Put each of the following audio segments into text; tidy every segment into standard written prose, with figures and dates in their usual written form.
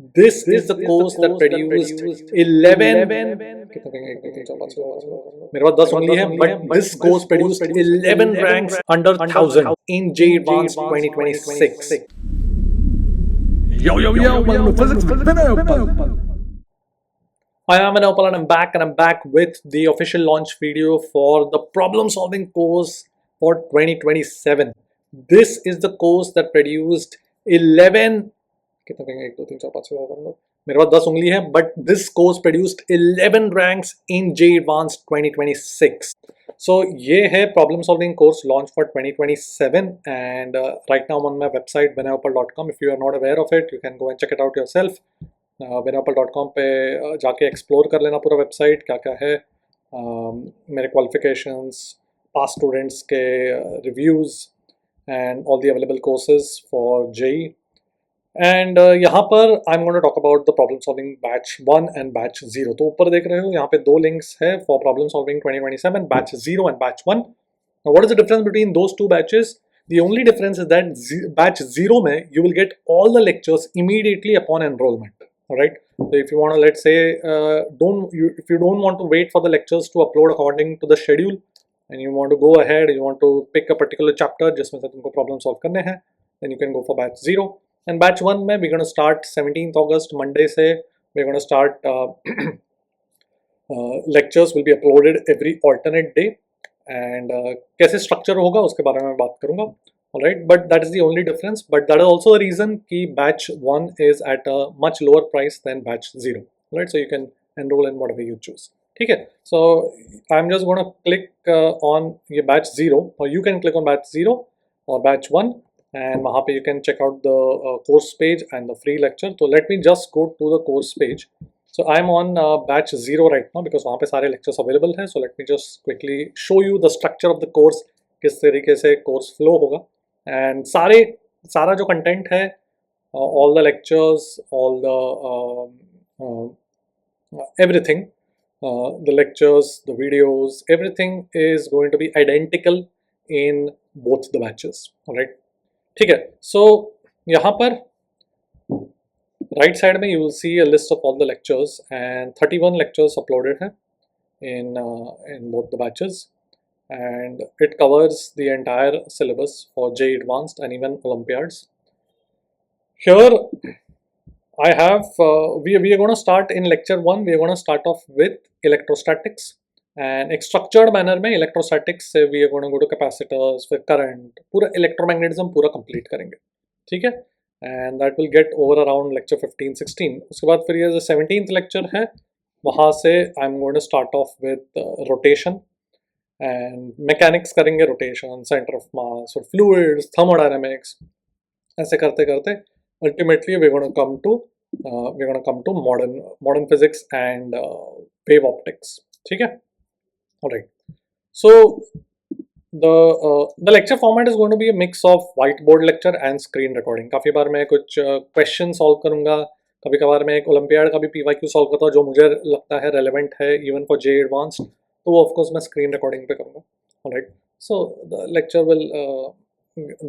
This is the course that produced 11 मेरे पास 10 only है, but this course produced 11 ranks under 1000 in JEE Advanced 2026. Yo, mano, physics Vinay. Hi, I'm Anupal and I'm back with the official launch video for the problem solving course for 2027. This is the course that produced 11 मेरे पास 10 उंगली है, but this course produced 11 ranks in JEE Advanced 2026. So ये है problem solving course launch for 2027 and right now I'm on my website vinayopal.com. If you are not aware of it, you can go and check it out yourself. vinayopal.com पे जाके explore कर लेना पूरा website, क्या क्या है, मेरे qualifications, past students के reviews and all the available courses for JEE. And यहाँ पर I am going to talk about the problem solving batch 1 and batch 0. तो ऊपर देख रहे हो यहाँ पे दो लिंक्स है for problem solving 2027, batch 0 and batch 1. Now what is the difference between those two batches? The only difference is that batch 0 में you will get all the lectures immediately upon enrollment. Alright, so if you want to, let's say, if you don't want to wait for the lectures to upload according to the schedule and you want to go ahead, you want to pick a particular chapter जिसमें से तुमको problem solve करने हैं, then you can go for batch 0. And batch 1 में we're going to start 17th August Monday से we're going to start lectures will be uploaded every alternate day and कैसे structure होगा उसके बारे में बात करूँगा. Alright, but that is the only difference, but that is also the reason कि batch 1 is at a much lower price than batch 0. Right, so you can enroll in whatever you choose. ठीक है, so I'm just going to click on ये batch 0 or you can click on batch 0 or batch 1 and वहाँ पे you can check out the course page and the free lecture. So let me just go to the course page. So I'm on batch 0 right now because वहाँ पे सारे lectures available हैं. So let me just quickly show you the structure of the course, किस तरीके से course flow होगा and सारा जो content है, all the lectures, all the everything, the lectures, the videos, everything is going to be identical in both the batches. Alright, ठीक है. So यहाँ पर right side में you will see a list of all the lectures and 31 lectures uploaded हैं in both the batches and it covers the entire syllabus for JEE Advanced and even Olympiads. Here I have we are going to start in lecture 1. We are going to start off with electrostatics and एक structured manner में electrostatics से we are going to go to capacitors, फिर current, पूरा electromagnetism पूरा complete करेंगे, ठीक है, and that will get over around lecture 15-16. उसके बाद फिर ये जो 17th lecture है वहाँ से I'm going to start off with rotation and mechanics करेंगे, rotation, center of mass, or fluids, thermodynamics, ऐसे करते करते ultimately we're going to come to modern physics and wave optics, ठीक है. Alright, so the lecture format is going to be a mix of whiteboard lecture and screen recording. काफ़ी बार मैं कुछ question solve करूँगा, कभी कभार मैं एक ओलंपियाड का भी PYQ solve करता हूँ जो मुझे लगता है relevant है even for JEE Advanced, तो वो of course मैं screen recording पे करूँगा. Alright, so the lecture will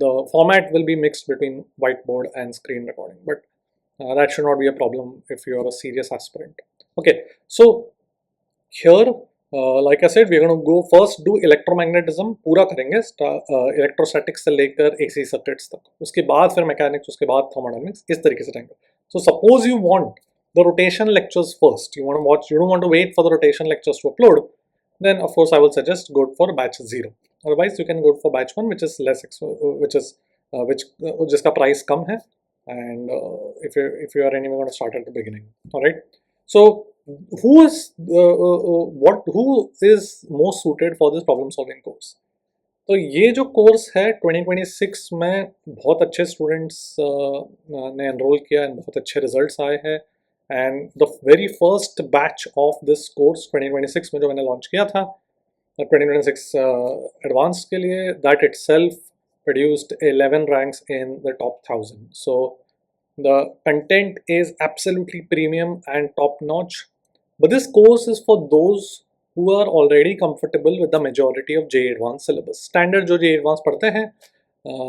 the format will be mixed between whiteboard and screen recording, but that should not be a problem if you are a serious aspirant. Okay, so here like I said, we are going to go first do electromagnetism पूरा करेंगे, electrostatics से लेकर AC circuits तक, उसके बाद फिर mechanics, उसके बाद thermodynamics, इस तरीके से रहेंगे. So suppose you want the rotation lectures first, you don't want to wait for the rotation lectures to upload, then of course I will suggest go for batch 0. Otherwise you can go for batch 1 which is less जिसका price कम है and if you are anyway going to start at the beginning. Alright, so who is most suited for this problem solving course? तो ये जो course है 2026 में बहुत अच्छे students ने एनरोल किया एंड बहुत अच्छे रिजल्ट्स आए हैं and the very first batch of this course 2026 में जो मैंने लॉन्च किया था 2026 एडवांस के लिए, that itself produced 11 ranks in the top 1000. So the content is absolutely premium and top notch, but this course is for those who are already comfortable with the majority of JEE Advanced syllabus. Standard जो JEE Advanced पढ़ते हैं,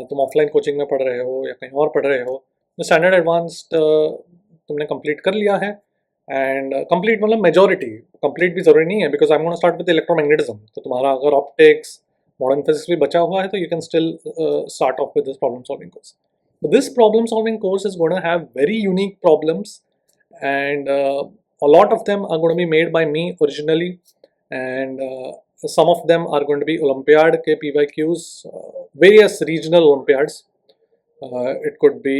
तुम offline coaching में पढ़ रहे हो या कहीं और पढ़ रहे हो, the standard advanced तुमने कंप्लीट कर लिया है, एंड कंप्लीट मतलब मेजोरिटी, कंप्लीट भी जरूरी नहीं है, because I am gonna start with electromagnetism, तो तुम्हारा अगर ऑप्टिक्स मॉडर्न फिजिक्स भी बचा हुआ है तो you can still start of with this problem solving course. This problem solving course is going to have very unique problems, and a lot of them are going to be made by me originally, and some of them are going to be Olympiad ke PYQs, various regional Olympiads. It could be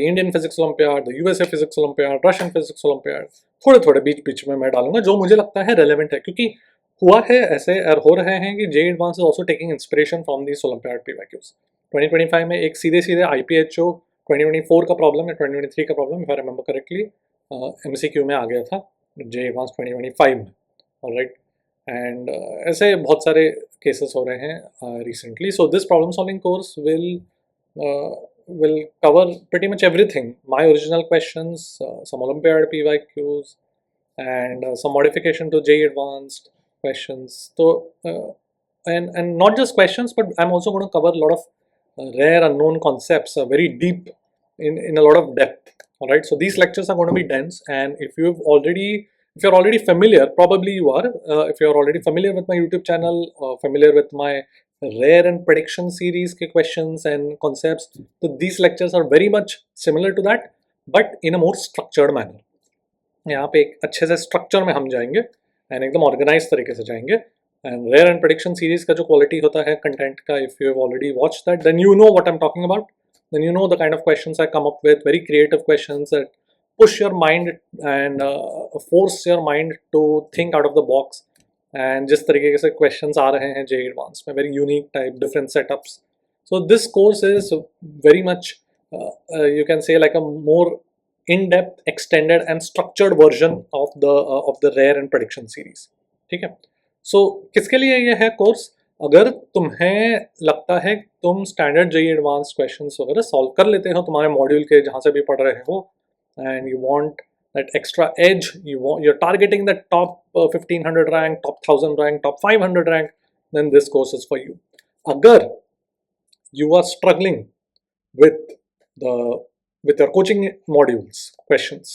Indian Physics Olympiad, the USA Physics Olympiad, Russian Physics Olympiad. थोड़े थोड़े बीच बीच में मैं डालूंगा जो मुझे लगता है relevant है, क्योंकि हुआ है ऐसे और हो रहे हैं कि JEE advance is also taking inspiration from this olympiad PYQs. 2025 में एक सीधे सीधे IPHO 2024 का प्रॉब्लम या 2023 का problem, if I remember correctly, MCQ में आ गया था JEE एडवांस 2025 में. ऑलराइट, एंड ऐसे बहुत सारे केसेस हो रहे हैं recently. So this problem solving course will cover pretty much everything. My original questions, some Olympiad PYQs, and some modification to JEE advanced questions. So, and not just questions, but I'm also going to cover a lot of rare unknown concepts, very deep in a lot of depth. All right. So these lectures are going to be dense, and if you're already familiar, probably you are. If you're already familiar with my YouTube channel, familiar with my rare and prediction series के questions and concepts, so these lectures are very much similar to that, but in a more structured manner. यहाँ पे एक अच्छे से structure में हम जाएंगे and एकदम ऑर्गेनाइज तरीके से जाएंगे. And rare and prediction series का जो क्वालिटी होता है कंटेंट का, if you have already watch that, then you know what I am talking about, then you know the kind of questions I come up with, very creative questions that push your mind and force your mind to think out of the box. And जिस तरीके से questions आ रहे हैं JEE advance में, very unique type, different setups. So this course is very much, you can say, like a more in-depth, extended and structured version of the rare and prediction series. ठीक है. So किसके लिए ये है course? अगर तुम्हें लगता है तुम स्टैंडर्ड JEE एडवांस क्वेश्चंस वगैरह सॉल्व कर लेते हो तुम्हारे मॉड्यूल के जहाँ से भी पढ़ रहे हो, and you want that extra edge, you're targeting the top 1500 rank, top 1000 rank, top 500 rank, then this course is for you. Agar you are struggling with your coaching modules questions,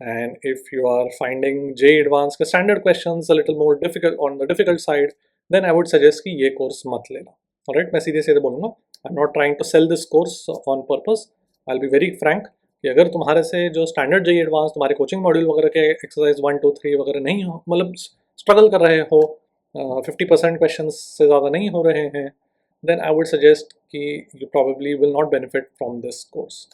and if you are finding JEE advanced standard questions a little more difficult, on the difficult side, then I would suggest कि ये course मत लेना. Alright, मैं सीधे सीधे बोलूँगा, I'm not trying to sell this course on purpose. I'll be very frank कि अगर तुम्हारे से जो स्टैंडर्ड JEE एडवांस तुम्हारे कोचिंग मॉड्यूल वगैरह के एक्सरसाइज 1 2 3 वगैरह नहीं हो, मतलब स्ट्रगल कर रहे हो, 50% क्वेश्चन से ज़्यादा नहीं हो रहे हैं, देन आई वुड सजेस्ट कि you probably will not benefit from this course.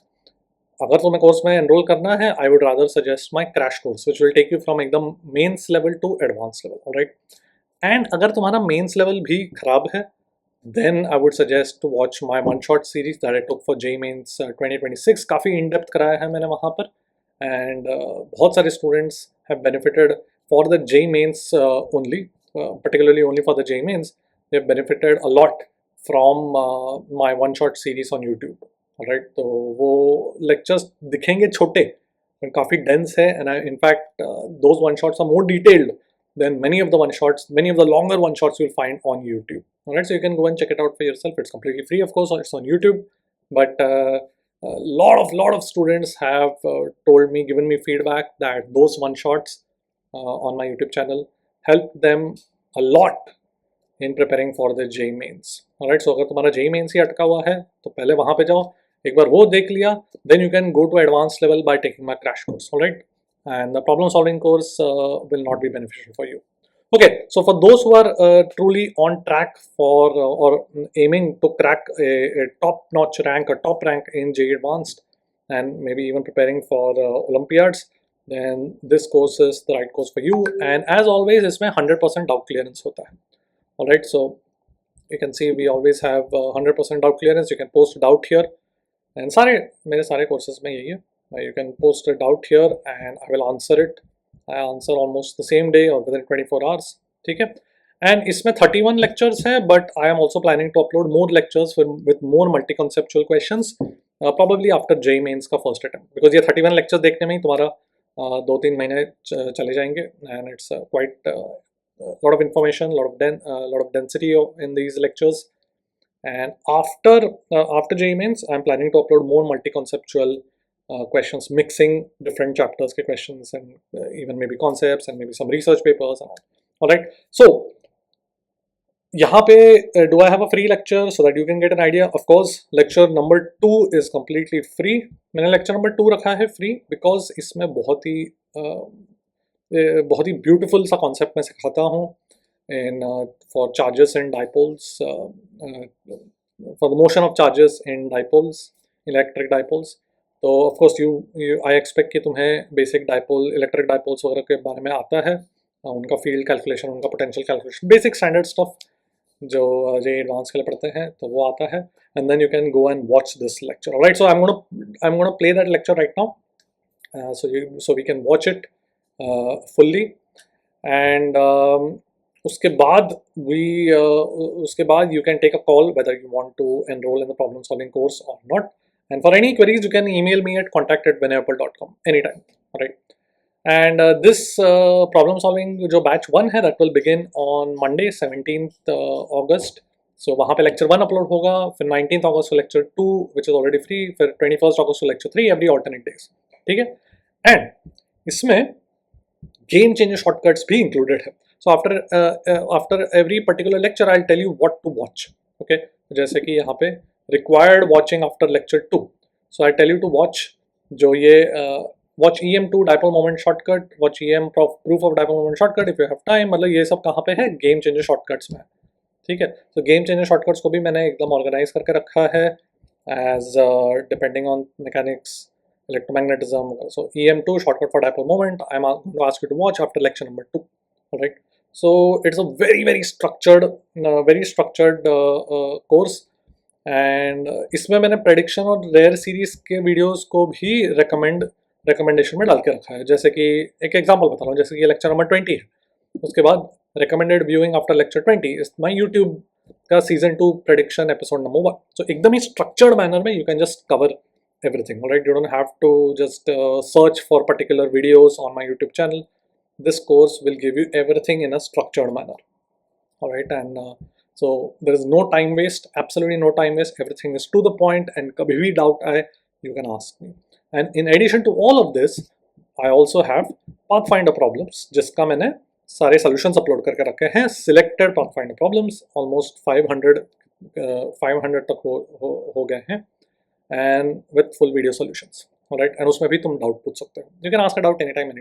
अगर तुम्हें कोर्स में एनरोल करना है, I would rather suggest my crash course which will take you from एकदम mains level to advance level. Alright, and अगर तुम्हारा mains level भी खराब है, then I would suggest to watch my one-shot series that I took for JEE Mains 2026. काफ़ी in-depth कराया है मैंने वहाँ पर, and बहुत सारे students have benefited for the JEE Mains only, particularly only for the JEE Mains. They have benefited a lot from my one-shot series on YouTube. Alright, तो वो lectures दिखेंगे छोटे, but काफ़ी dense है, and in fact those one-shots are more detailed than many of the one-shots, many of the longer one-shots you'll find on YouTube. Alright, so you can go and check it out for yourself. It's completely free, of course. It's on YouTube, but a lot of students have told me, given me feedback that those one-shots on my YouTube channel helped them a lot in preparing for the JEE Mains. Alright, so अगर तुम्हारा JEE Mains ही अटका हुआ है तो पहले वहाँ पे जाओ, एक बार वो देख लिया, then you can go to advanced level by taking my crash course. Alright, and the problem solving course will not be beneficial for you. Okay, so for those who are truly on track for or aiming to crack a top-notch rank or top rank in JEE Advanced, and maybe even preparing for Olympiads, then this course is the right course for you. And as always, इसमें 100% doubt clearance होता है. All right, so you can see we always have 100% doubt clearance. You can post doubt here, and मेरे सारे courses में यही है. You can post a doubt here, and I will answer it. I answer almost the same day or within 24 hours. ठीक है. And इसमें 31 lectures है, but I am also planning to upload more lectures with more multi-conceptual questions, probably after JEE Mains का first attempt, because ये 31 lectures देखने में ही तुम्हारा 2-3 महीने चले जाएंगे, and it's quite lot of information, lot of density in these lectures. And after JEE Mains, I am planning to upload more multi-conceptual questions, mixing different chapters के questions and even maybe concepts and maybe some research papers and all right. So यहाँ पे do I have a free lecture so that you can get an idea? Of course, lecture number 2 is completely free. मैंने lecture number 2 रखा है free because इसमें बहुत ही beautiful सा concept मैं सिखाता हूँ in for charges and dipoles, for the motion of charges in dipoles, electric dipoles. तो of course I expect कि तुम्हें basic dipole, electric dipoles वगैरह के बारे में आता है, उनका field calculation, उनका potential calculation, basic standard stuff जो JEE एडवांस के लिए पढ़ते हैं तो वो आता है. And then you can go and watch this lecture. Alright, so I'm gonna play that lecture right now, so we can watch it fully. And उसके बाद you can take a call whether you want to enroll in the problem solving course or not. And for any queries, you can email me at contact@vinayapal.com anytime. Alright. And this problem solving जो batch 1 है that will begin on Monday 17th August. So वहाँ पे lecture 1 upload होगा, फिर 19th August को lecture 2 which is already free, फिर 21st August को lecture 3 every alternate days. ठीक है. And इसमें game changer shortcuts भी included है. So after every particular lecture I'll tell you what to watch. Okay. जैसे कि यहाँ पे required watching after lecture 2. So I tell you to watch जो ये watch EM2 dipole moment shortcut, watch EM proof of dipole moment shortcut if you have time. मतलब ये सब कहाँ पे है? Game changer shortcuts में. ठीक है. So game changer shortcuts को भी मैंने एकदम organize करके रखा है as depending on mechanics, electromagnetism. So EM2 shortcut for dipole moment I'm going to ask you to watch after lecture number 2. Alright. So it's a very structured course. And इसमें मैंने prediction और rare series के videos को भी recommendation में डाल के रखा है. जैसे कि एक एग्जांपल बता रहा हूँ, जैसे कि लेक्चर नंबर 20 है, उसके बाद recommended viewing after lecture 20 is my YouTube का season 2 prediction episode number 1. So एकदम ही structured manner में you can just cover everything. Alright, you don't have to just search for particular videos on my YouTube channel. This course will give you everything in a structured manner. Alright, and so there is no time waste, absolutely no time waste. Everything is to the point, and कभी भी doubt आए you can ask me. And in addition to all of this, I also have Pathfinder problems, जिसका मैंने सारे solutions upload करके रखे हैं. Selected Pathfinder problems, almost 500 तक हो गए हैं, and with full video solutions. Alright, and उसमें भी तुम doubt पूछ सकते हो. You can ask a doubt anytime in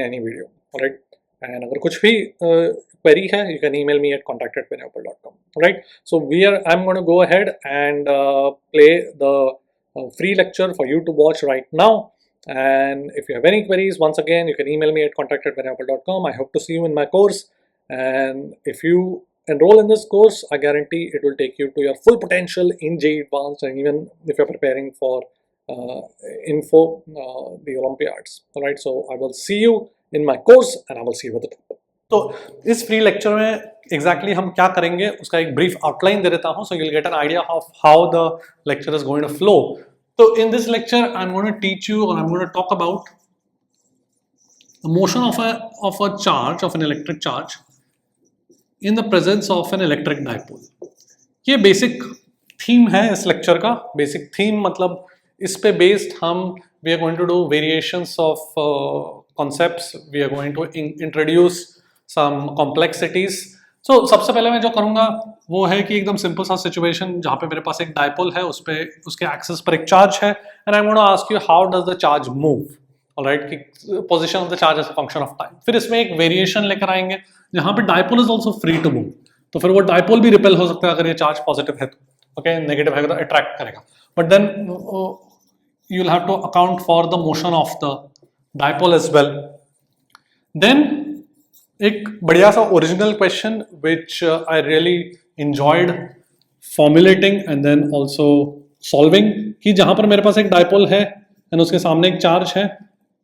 any video. Alright, and अगर कुछ भी query है, you can email me at contact@vinayapal.com. Alright, so I'm going to go ahead and play the free lecture for you to watch right now. And if you have any queries, once again, you can email me at contact@vinayapal.com. I hope to see you in my course. And if you enroll in this course, I guarantee it will take you to your full potential in JEE Advanced, and even if you're preparing for the Olympiads. Alright, so I will see you in my course and I will see you at the top. तो इस free lecture में exactly हम क्या करेंगे उसका एक brief outline दे देता हूं, so you will get an idea of how the lecture is going to flow. तो in this lecture I am going to teach you और I am going to talk about the motion of a charge, of an electric charge in the presence of an electric dipole. ये basic theme है इस lecture का. Basic theme मतलब इस पे based हम we are going to do variations of concepts, we are going to introduce some complexities. So सबसे पहले मैं जो करूँगा वो है कि एकदम सिंपल सा सिचुएशन जहाँ पे मेरे पास एक डाइपोल है, उस पे उसके एक्सिस पर एक चार्ज है, and I am going to ask you how does the charge move. Alright, कि position of the charge as a function of time. फिर इसमें एक वेरिएशन लेकर आएंगे जहाँ पे dipole is also free to move. तो फिर वो डाइपोल भी रिपेल हो सकता है अगर ये चार्ज पॉजिटिव है तो, ओके, नेगेटिव है तो अट्रैक्ट करेगा. But then you will have to account for the motion of the dipole as well. Then एक बढ़िया सा original question which I really enjoyed formulating and then also solving, कि जहां पर मेरे पास एक डाइपोल है एंड उसके सामने एक चार्ज है,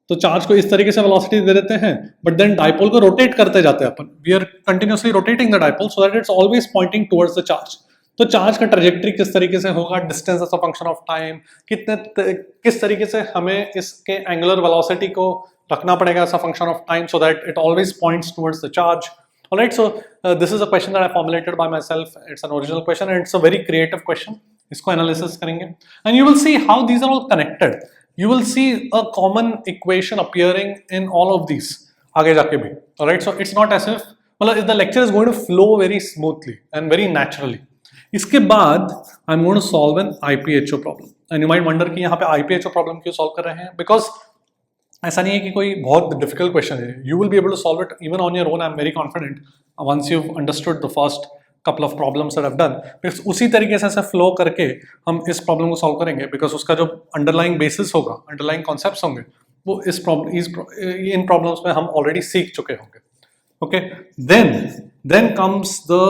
तो चार्ज को इस तरीके से वेलोसिटी दे देते हैं, बट देन डाइपोल को रोटेट करते जाते हैं अपन. We are continuously rotating the dipole so that it's always pointing towards the charge. तो चार्ज का ट्रेजेक्ट्री किस तरीके से होगा, distance as a function of time, किस तरीके से हमें इसके एंगुलर वेलोसिटी को रखना पड़ेगा as a function of time so that it always points towards the charge. Alright, so this is a question that I formulated by myself. It's an original question and it's a very creative question. इसको analysis करेंगे and you will see how these are all connected. you will see a common equation appearing in all of these आगे जाके भी. Alright, so it's not as if मतलब the lecture is going to flow very smoothly and very naturally. इसके बाद I'm going to solve an IPHO problem. And you might wonder कि यहाँ पे IPHO problem क्यों solve कर रहे हैं? Because ऐसा नहीं है कि कोई बहुत डिफिकल्ट क्वेश्चन है. You will be able to solve it even on your own. I am very confident once you understood the first couple of problems that I've done. Because उसी तरीके से फ्लो करके हम इस प्रॉब्लम को solve करेंगे. Because उसका जो अंडरलाइंग बेसिस होगा, अंडरलाइंग कॉन्सेप्ट्स होंगे, वो इस इन प्रॉब्लम्स में हम ऑलरेडी सीख चुके होंगे. Okay, then comes the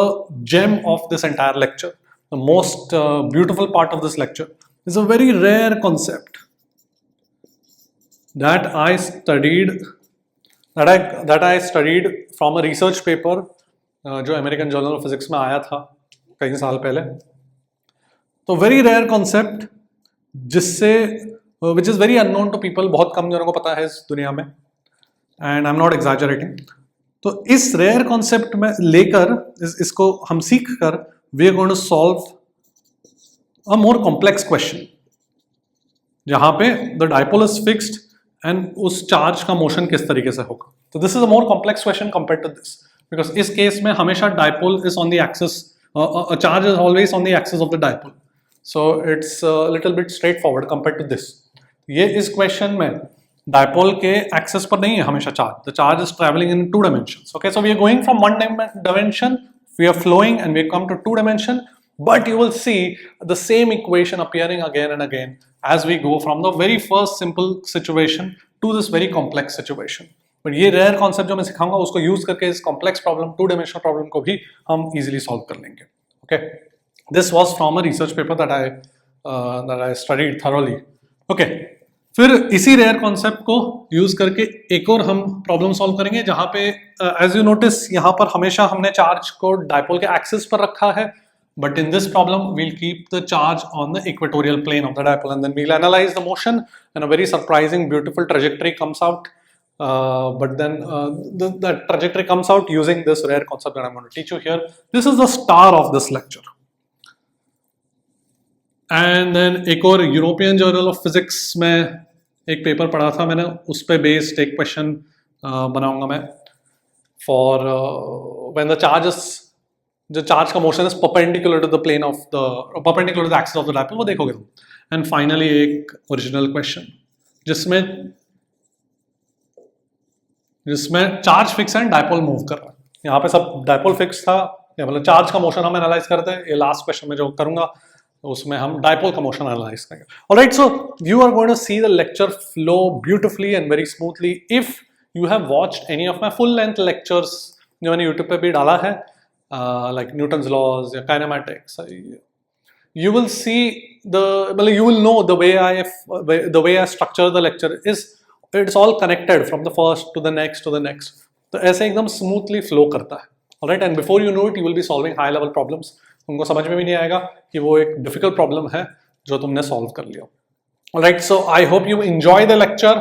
gem of this entire lecture. The most beautiful part of this lecture is a very rare concept that I studied from a research paper जो American Journal of Physics में आया था कई साल पहले. तो very rare concept जिससे which is very unknown to people, बहुत कम जनों को पता है इस दुनिया में. And I am not exaggerating. तो इस रेयर कॉन्सेप्ट में लेकर इसको हम सीख कर we are going to solve a more complex question जहां पे the dipole is fixed and उस चार्ज का मोशन किस तरीके से होगा. तो this is a more complex question compared to this, because इस केस में हमेशा dipole is on the axis, charge is always on the axis of the dipole. So it's little bit straightforward compared to this. ये इस question में dipole के axis पर नहीं है हमेशा charge. The charge is travelling in 2 dimensions. Okay, so we are going from 1 dimension, we are flowing and we come to 2 dimension, but you will see the same equation appearing again and again as we go from the very first simple situation to this very complex situation. But ये rare concept जो मैं सिखाऊंगा उसको use करके इस complex problem, 2-dimensional problem को भी हम easily solve कर लेंगे. Okay, this was from a research paper that I studied thoroughly. Okay, फिर इसी rare concept को use करके एक और हम problem solve करेंगे जहाँ पे as you notice यहाँ पर हमेशा हमने charge को dipole के axis पर रखा है. But in this problem, we'll keep the charge on the equatorial plane of the dipole, and then we'll analyze the motion, and a very surprising, beautiful trajectory comes out. But then the trajectory comes out using this rare concept that I'm going to teach you here. This is the star of this lecture. And then एक और European journal of Physics में एक paper पढ़ा था मैंने, उस पे based एक क्वेश्चन बनाऊंगा मैं फॉर व्हेन द चार्जेस, जो चार्ज का motion is perpendicular to the plane of the, perpendicular to the axis of the dipole, वो देखोगे तुम. एंड फाइनली एक ओरिजिनल क्वेश्चन जिसमें चार्ज फिक्स है एंड डायपोल मूव कर रहा है. यहाँ पे सब डायपोल फिक्स था, या मतलब चार्ज का मोशन हम एनालाइज करते हैं. ये लास्ट क्वेश्चन में जो करूंगा उसमें हम डायपोल का मोशन एनालाइज करेंगे. Alright, so you are going to see the lecture flow beautifully and very smoothly if you have watched any of my full length lectures जो मैंने यूट्यूब पे भी डाला है, like Newton's laws, kinematics. You will see you will know the way I structure the lecture is it's all connected from the first to the next to the next. तो ऐसे एकदम smoothly flow करता है. Alright, and before you know it, you will be solving high level problems. तुमको समझ में भी नहीं आएगा कि वो एक difficult problem है जो तुमने solve कर लिया. Alright, so I hope you enjoy the lecture.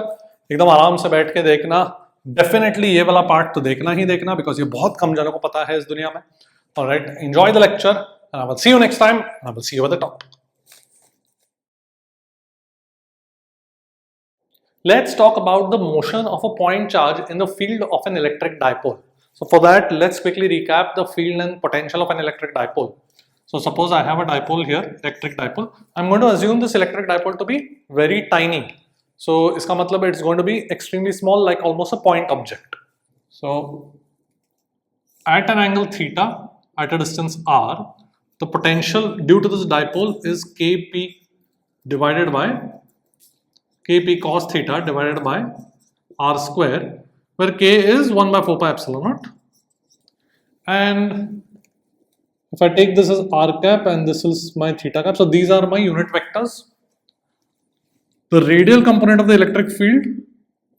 एकदम आराम से बैठ के देखना. डेफिनेटली ये वाला पार्ट तो देखना ही देखना, बिकॉज ये बहुत कम जनों को पता है इस दुनिया में. Alright, enjoy the lecture and I will see you next time. I will see you at the top. Let's talk about the motion of a point charge in the field of an electric dipole. So for that, let's quickly recap the field and potential of an electric dipole. So suppose I have a dipole here, electric dipole. I'm going to assume this electric dipole to be very tiny. So इसका मतलब it's going to be extremely small, like almost a point object. So at an angle theta, at a distance r, the potential due to this dipole is kp divided by kp cos theta divided by r square, where k is 1 by 4 pi epsilon naught. And if I take this as r cap and this is my theta cap, so these are my unit vectors. The radial component of the electric field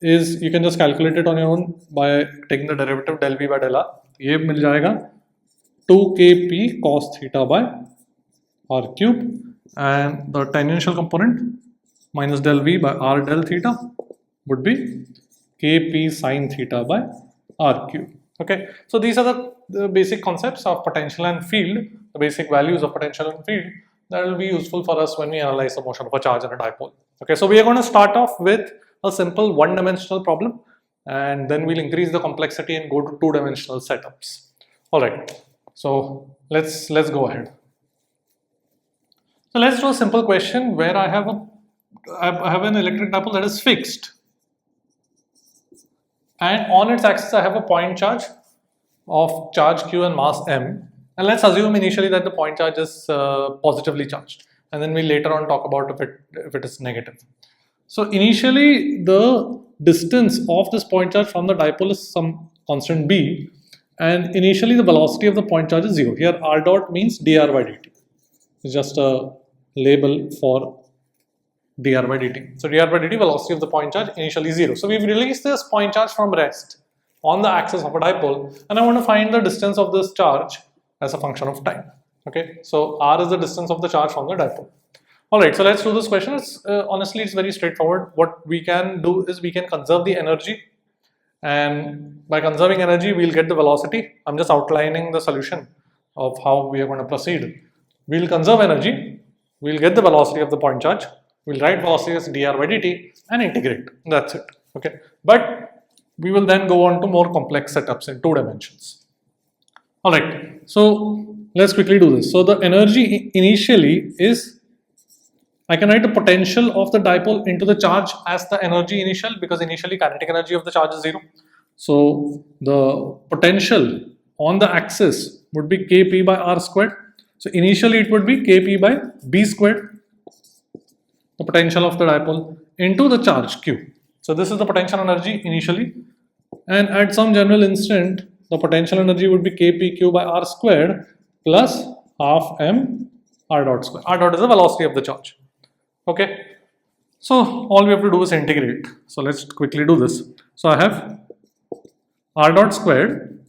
is, you can just calculate it on your own by taking the derivative del v by del r. ये मिल जाएगा 2kp cos theta by r cube, and the tangential component minus del v by r del theta would be kp sin theta by r cube. Okay, so these are the basic concepts of potential and field, the basic values of potential and field that will be useful for us when we analyze the motion of a charge in a dipole. Okay, so we are going to start off with a simple one-dimensional problem, and then we'll increase the complexity and go to two-dimensional setups. All right, so let's go ahead. So let's do a simple question where I have an electric dipole that is fixed, and on its axis I have a point charge of charge q and mass m, and let's assume initially that the point charge is positively charged, and then we'll later on talk about if it is negative. So initially the distance of this point charge from the dipole is some constant b, and initially the velocity of the point charge is 0. Here r dot means dr by dt. It's just a label for dr by dt. So dr by dt, velocity of the point charge, initially 0. So we've released this point charge from rest on the axis of a dipole, and I want to find the distance of this charge as a function of time. Okay, so r is the distance of the charge from the dipole. Alright, so let's do this question. Honestly, it's very straightforward. What we can do is we can conserve the energy, and by conserving energy we'll get the velocity. I'm just outlining the solution of how we are going to proceed. We'll conserve energy, we'll get the velocity of the point charge, we'll write velocity as dr by dt and integrate. That's it. Okay, but we will then go on to more complex setups in 2 dimensions. Alright, so let's quickly do this. So the energy initially is, I can write the potential of the dipole into the charge as the energy initial, because initially kinetic energy of the charge is 0. So the potential on the axis would be kp by r squared. So initially it would be kp by b squared, the potential of the dipole, into the charge q. So this is the potential energy initially, and at some general instant the potential energy would be kpq by r squared plus half m r dot square. R dot is the velocity of the charge. Okay, so all we have to do is integrate. So let's quickly do this. So I have r dot squared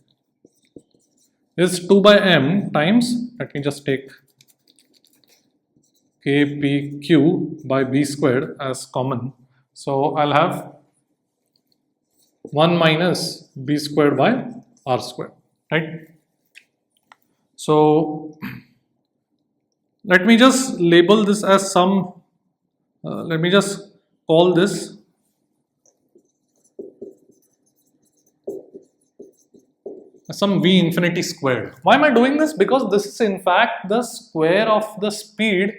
is 2 by m times, let me just take kpq by b squared as common. So I'll have 1 minus b squared by r squared, right? So let me just label this as some, let me just call this as some v infinity squared. Why am I doing this? Because this is in fact the square of the speed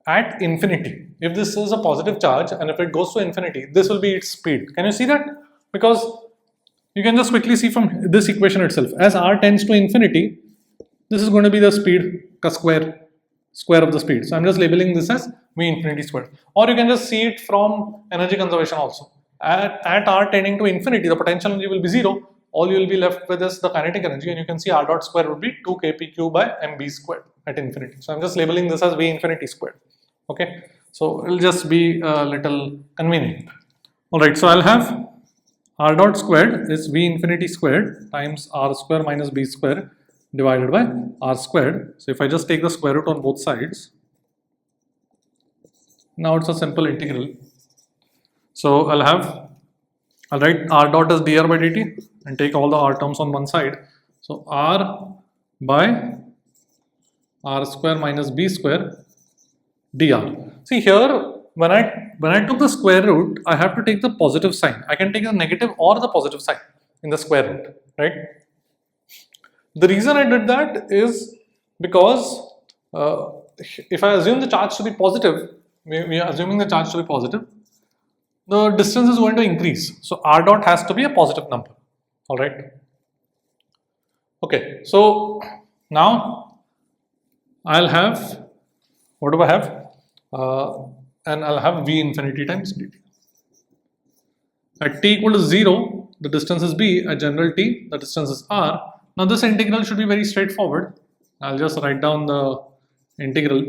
at infinity. If this is a positive charge and if it goes to infinity, this will be its speed. Can you see that? Because you can just quickly see from this equation itself, as r tends to infinity, this is going to be the speed square of the speed. So I'm just labeling this as v infinity squared. Or you can just see it from energy conservation also. At r tending to infinity, the potential energy will be 0. All you will be left with is the kinetic energy, and you can see r dot square would be 2 kpq by mb squared at infinity. So I'm just labeling this as v infinity squared. Okay, so it will just be a little convenient. Alright, so I'll have r dot squared is v infinity squared times r square minus b square divided by r squared. So if I just take the square root on both sides, now it's a simple integral. So I'll write r dot as dr by dt and take all the r terms on one side. So r by r square minus b square dr. See here, when I took the square root, I have to take the positive sign. I can take the negative or the positive sign in the square root, right? The reason I did that is because if I assume the charge to be positive, we are assuming the charge to be positive, the distance is going to increase. So r dot has to be a positive number. All right. Okay. So now I'll have, what do I have? And I'll have v infinity times dt. At t equal to 0, the distance is b. At general t, the distance is r. Now this integral should be very straightforward. I'll just write down the integral.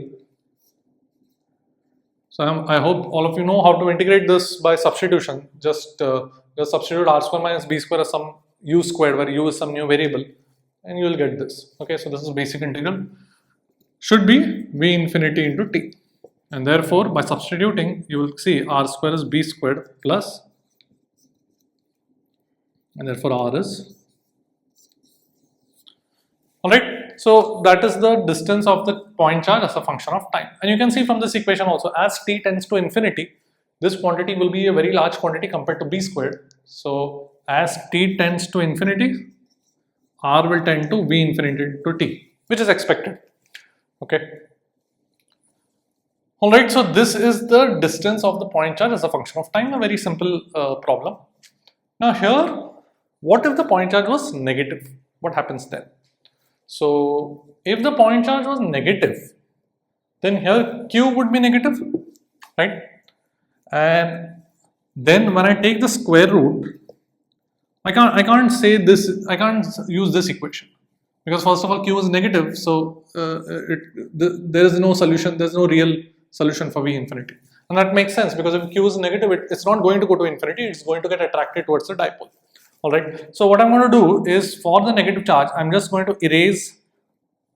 So I hope all of you know how to integrate this by substitution. Just substitute r square minus b square as some u squared, where u is some new variable, and you will get this. Okay, so this is basic integral. Should be v infinity into t. And therefore, by substituting, you will see r square is b squared plus, and therefore r is. Alright, So that is the distance of the point charge as a function of time. And you can see from this equation also, as t tends to infinity, this quantity will be a very large quantity compared to b squared. So as t tends to infinity, r will tend to v infinity to t, which is expected. Okay. Alright, so this is the distance of the point charge as a function of time, a very simple problem. Now here, what if the point charge was negative? What happens then? So if the point charge was negative, then here q would be negative, right? And then when I take the square root, I can't say this, I can't use this equation, because first of all q is negative, so there is no solution, there is no real solution for v infinity. And that makes sense, because if q is negative, it's not going to go to infinity, it's going to get attracted towards the dipole. Alright, so what I'm going to do is, for the negative charge, I'm just going to erase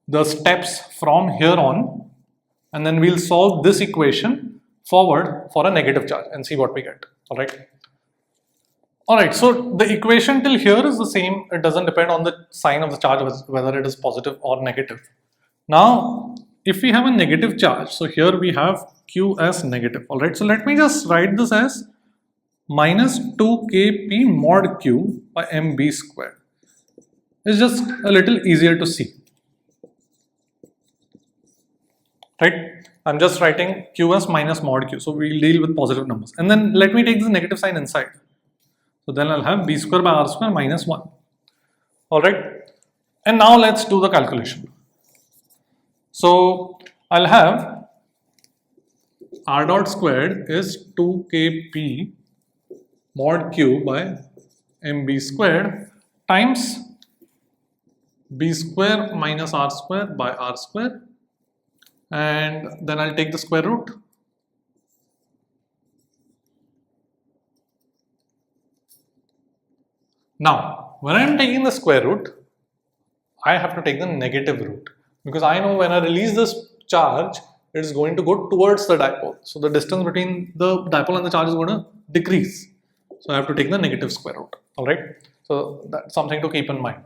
the steps from here on, and then we'll solve this equation forward for a negative charge and see what we get. Alright, so the equation till here is the same, it doesn't depend on the sign of the charge, whether it is positive or negative. Now, if we have a negative charge, so here we have q as negative. Alright, so let me just write this as minus 2kp mod q by mb squared. It's just a little easier to see. Right? I'm just writing q as minus mod q, so we'll deal with positive numbers. And then let me take this negative sign inside. So then I'll have b square by r square minus 1. Alright? And now let's do the calculation. So I'll have r dot squared is 2kp mod q by mb squared times b square minus r square by r square, and then I'll take the square root. Now, when I'm taking the square root, I have to take the negative root, because I know when I release this charge, it is going to go towards the dipole. So the distance between the dipole and the charge is going to decrease. So I have to take the negative square root. Alright, so that's something to keep in mind.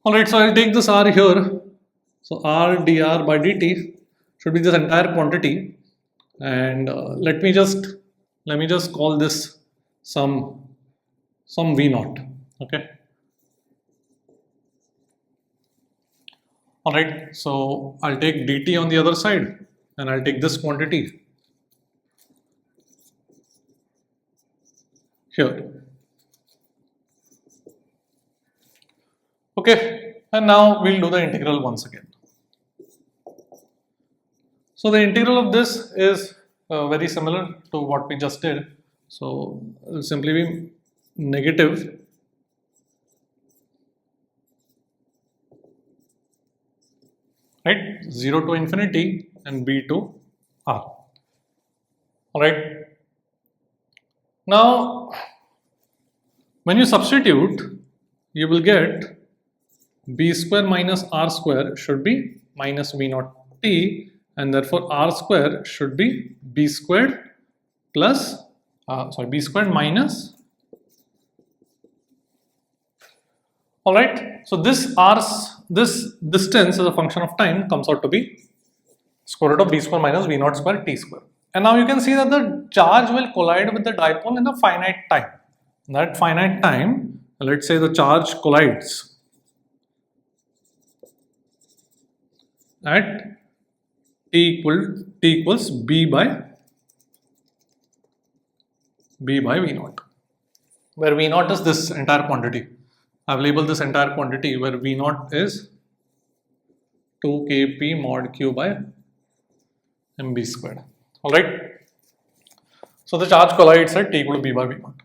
Alright, so I'll take this r here. So r dr by dt should be this entire quantity, and let me just call this some v naught. Okay. Alright, so I'll take dt on the other side, and I'll take this quantity here. Okay, and now we'll do the integral once again. So the integral of this is very similar to what we just did. So it will simply be negative right, 0 to infinity and b to r. Alright. Now, when you substitute, you will get b square minus r square should be minus v naught t, and therefore r square should be b squared plus b squared minus. Alright, so this distance as a function of time comes out to be square root of b square minus v naught square t square. And now you can see that the charge will collide with the dipole in a finite time. In that finite time, let's say the charge collides at t equals b by v naught, where v naught is this entire quantity. I've labeled this entire quantity where v naught is 2kp mod q by mb squared. Alright. So the charge collides at t equal to b by v naught.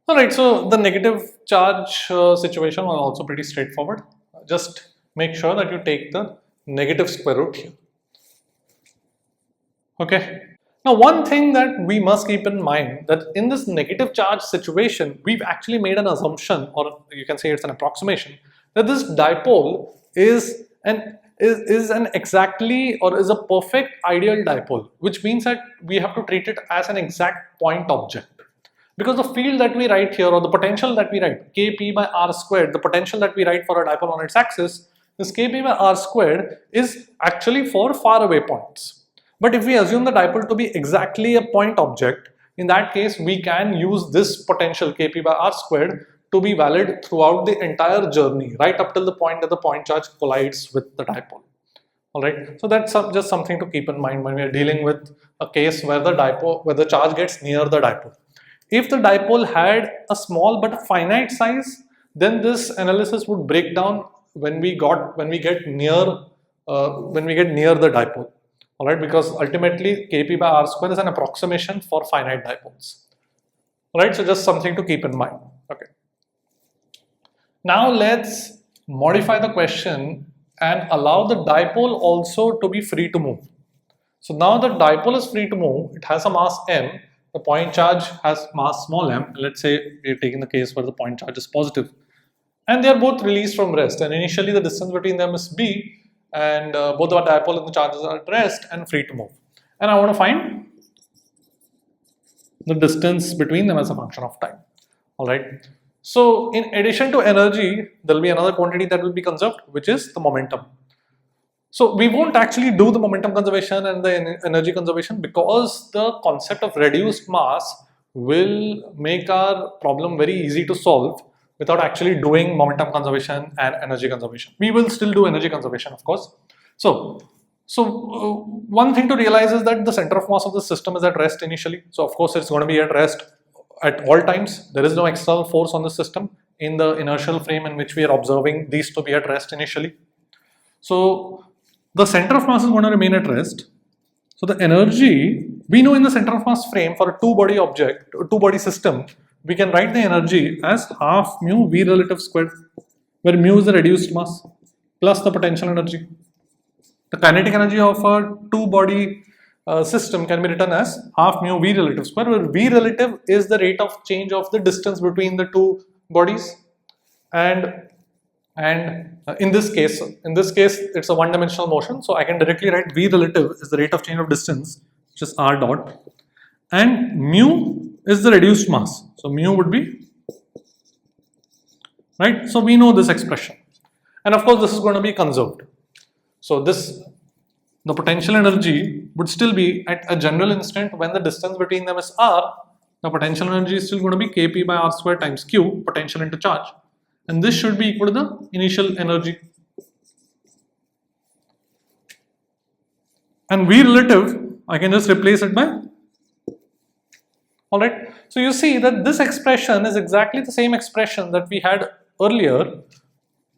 Alright, so the negative charge situation was also pretty straightforward. Just make sure that you take the negative square root here. Okay. Now, one thing that we must keep in mind, that in this negative charge situation, we've actually made an assumption, or you can say it's an approximation, that this dipole is an exactly, or is a perfect ideal dipole, which means that we have to treat it as an exact point object. Because the field that we write here, or the potential that we write, Kp by r squared, the potential that we write for a dipole on its axis, this Kp by r squared is actually for far away points. But if we assume the dipole to be exactly a point object, in that case we can use this potential Kp by r squared to be valid throughout the entire journey, right up till the point that the point charge collides with the dipole. Alright, so that's just something to keep in mind when we are dealing with a case where the charge gets near the dipole. If the dipole had a small but finite size, then this analysis would break down when we get near the dipole. Alright, because ultimately Kp by r square is an approximation for finite dipoles. Alright, so just something to keep in mind. Okay. Now let's modify the question and allow the dipole also to be free to move. So now the dipole is free to move, it has a mass m, the point charge has mass small m. Let's say we are taking the case where the point charge is positive, and they are both released from rest, and initially the distance between them is b, and both the dipole and the charges are at rest and free to move. And I want to find the distance between them as a function of time. Alright. So in addition to energy, there will be another quantity that will be conserved, which is the momentum. So we won't actually do the momentum conservation and the energy conservation because the concept of reduced mass will make our problem very easy to solve without actually doing momentum conservation and energy conservation. We will still do energy conservation, of course. So one thing to realize is that the center of mass of the system is at rest initially. So of course it's going to be at rest at all times. There is no external force on the system in the inertial frame in which we are observing these to be at rest initially. So the center of mass is going to remain at rest. So the energy, we know in the center of mass frame for a two-body object, two-body system, we can write the energy as half mu v relative squared, where mu is the reduced mass plus the potential energy. The kinetic energy of a two-body system can be written as half mu v relative square, where v relative is the rate of change of the distance between the two bodies, and in this case it's a one-dimensional motion, so I can directly write v relative is the rate of change of distance, which is r dot, and mu is the reduced mass, so mu would be, right, so we know this expression, and of course this is going to be conserved. So the potential energy would still be at a general instant when the distance between them is r. The potential energy is still going to be Kp by r square times q, potential into charge, and this should be equal to the initial energy. And v relative, I can just replace it by, alright. So you see that this expression is exactly the same expression that we had earlier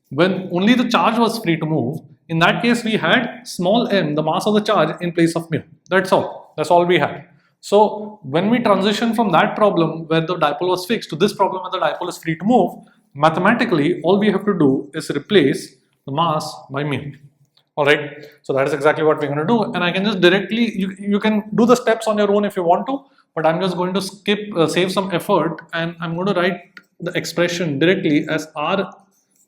when only the charge was free to move. In that case, we had small m, the mass of the charge, in place of mu. That's all we had. So when we transition from that problem where the dipole was fixed to this problem where the dipole is free to move, mathematically all we have to do is replace the mass by mu. Alright, so that is exactly what we're going to do, and I can just directly, you can do the steps on your own if you want to, but I'm just going to save some effort, and I'm going to write the expression directly as r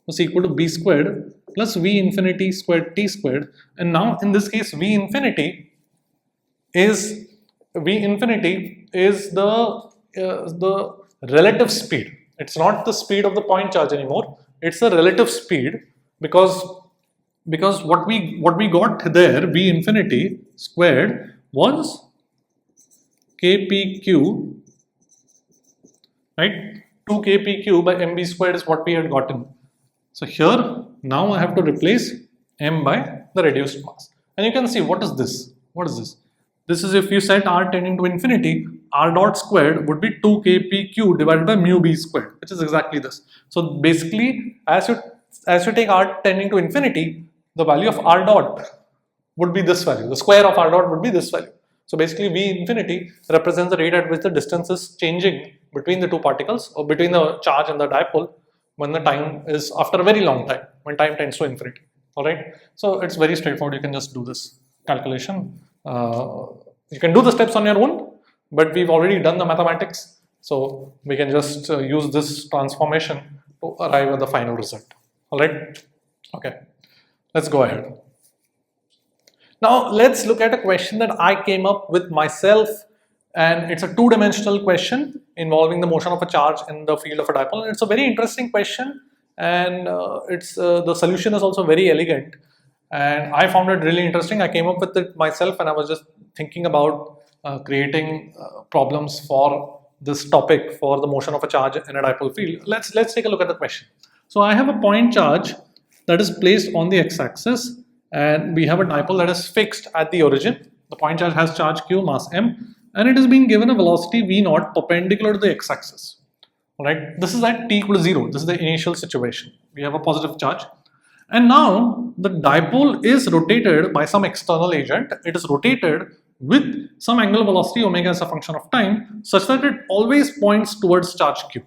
is equal to b squared plus v infinity squared t squared, and now in this case v infinity is the relative speed. It's not the speed of the point charge anymore, it's the relative speed, because what we got there, v infinity squared, was kpq, right? 2 kpq by mb squared is what we had gotten. So here now I have to replace m by the reduced mass, and you can see what is this? What is this? This is, if you set r tending to infinity, r dot squared would be 2 kpq divided by mu b squared, which is exactly this. So basically, as you take r tending to infinity, the value of r dot would be this value. The square of r dot would be this value. So basically, v infinity represents the rate at which the distance is changing between the two particles, or between the charge and the dipole, when the time is after a very long time, when time tends to infinity. Alright, so it's very straightforward. You can just do this calculation. You can do the steps on your own, but we've already done the mathematics, so we can just use this transformation to arrive at the final result. Alright, okay, let's go ahead. Now let's look at a question that I came up with myself and it's a two-dimensional question involving the motion of a charge in the field of a dipole. And it's a very interesting question, and the solution is also very elegant, and I found it really interesting. I came up with it myself, and I was just thinking about creating problems for this topic for the motion of a charge in a dipole field. Let's take a look at the question. So I have a point charge that is placed on the x-axis, and we have a dipole that is fixed at the origin. The point charge has charge q, mass m, and it is being given a velocity v naught perpendicular to the x-axis. Alright, this is at t equal to 0. This is the initial situation. We have a positive charge, and now the dipole is rotated by some external agent. It is rotated with some angular velocity omega as a function of time, such that it always points towards charge q.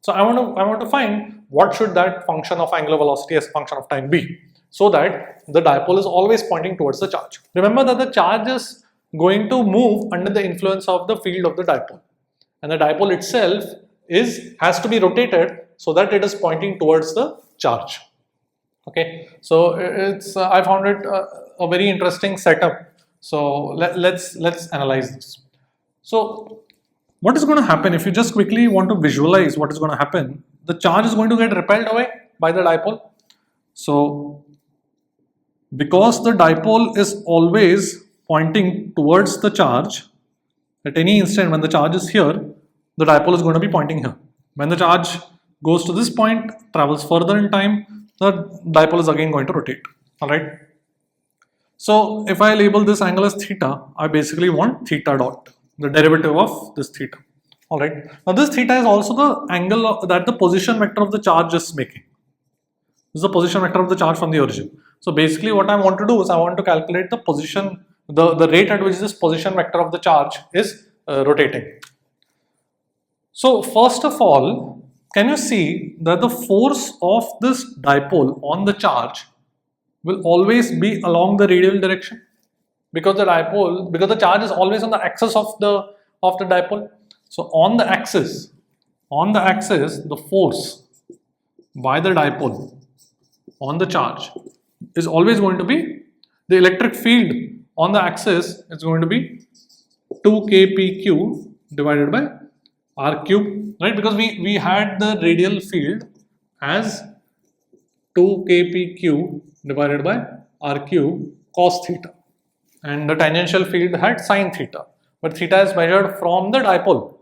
So I want to find what should that function of angular velocity as a function of time be, so that the dipole is always pointing towards the charge. Remember that the charge is going to move under the influence of the field of the dipole, and the dipole itself has to be rotated so that it is pointing towards the charge. Okay, so I found it a very interesting setup. So let's analyze this. So what is going to happen if you just quickly want to visualize what is going to happen? The charge is going to get repelled away by the dipole. So because the dipole is always pointing towards the charge, at any instant when the charge is here, the dipole is going to be pointing here. When the charge goes to this point, travels further in time, the dipole is again going to rotate. Alright. So if I label this angle as theta, I basically want theta dot, the derivative of this theta. Alright. Now this theta is also the angle that the position vector of the charge is making. This is the position vector of the charge from the origin. So basically what I want to do is I want to calculate the position, the rate at which this position vector of the charge is rotating. So first of all, can you see that the force of this dipole on the charge will always be along the radial direction, because the charge is always on the axis of the dipole. So on the axis, the force by the dipole on the charge is always going to be, the electric field on the axis is going to be 2kpq divided by r cube, right? Because we had the radial field as 2kpq divided by r cube cos theta, and the tangential field had sin theta, but theta is measured from the dipole.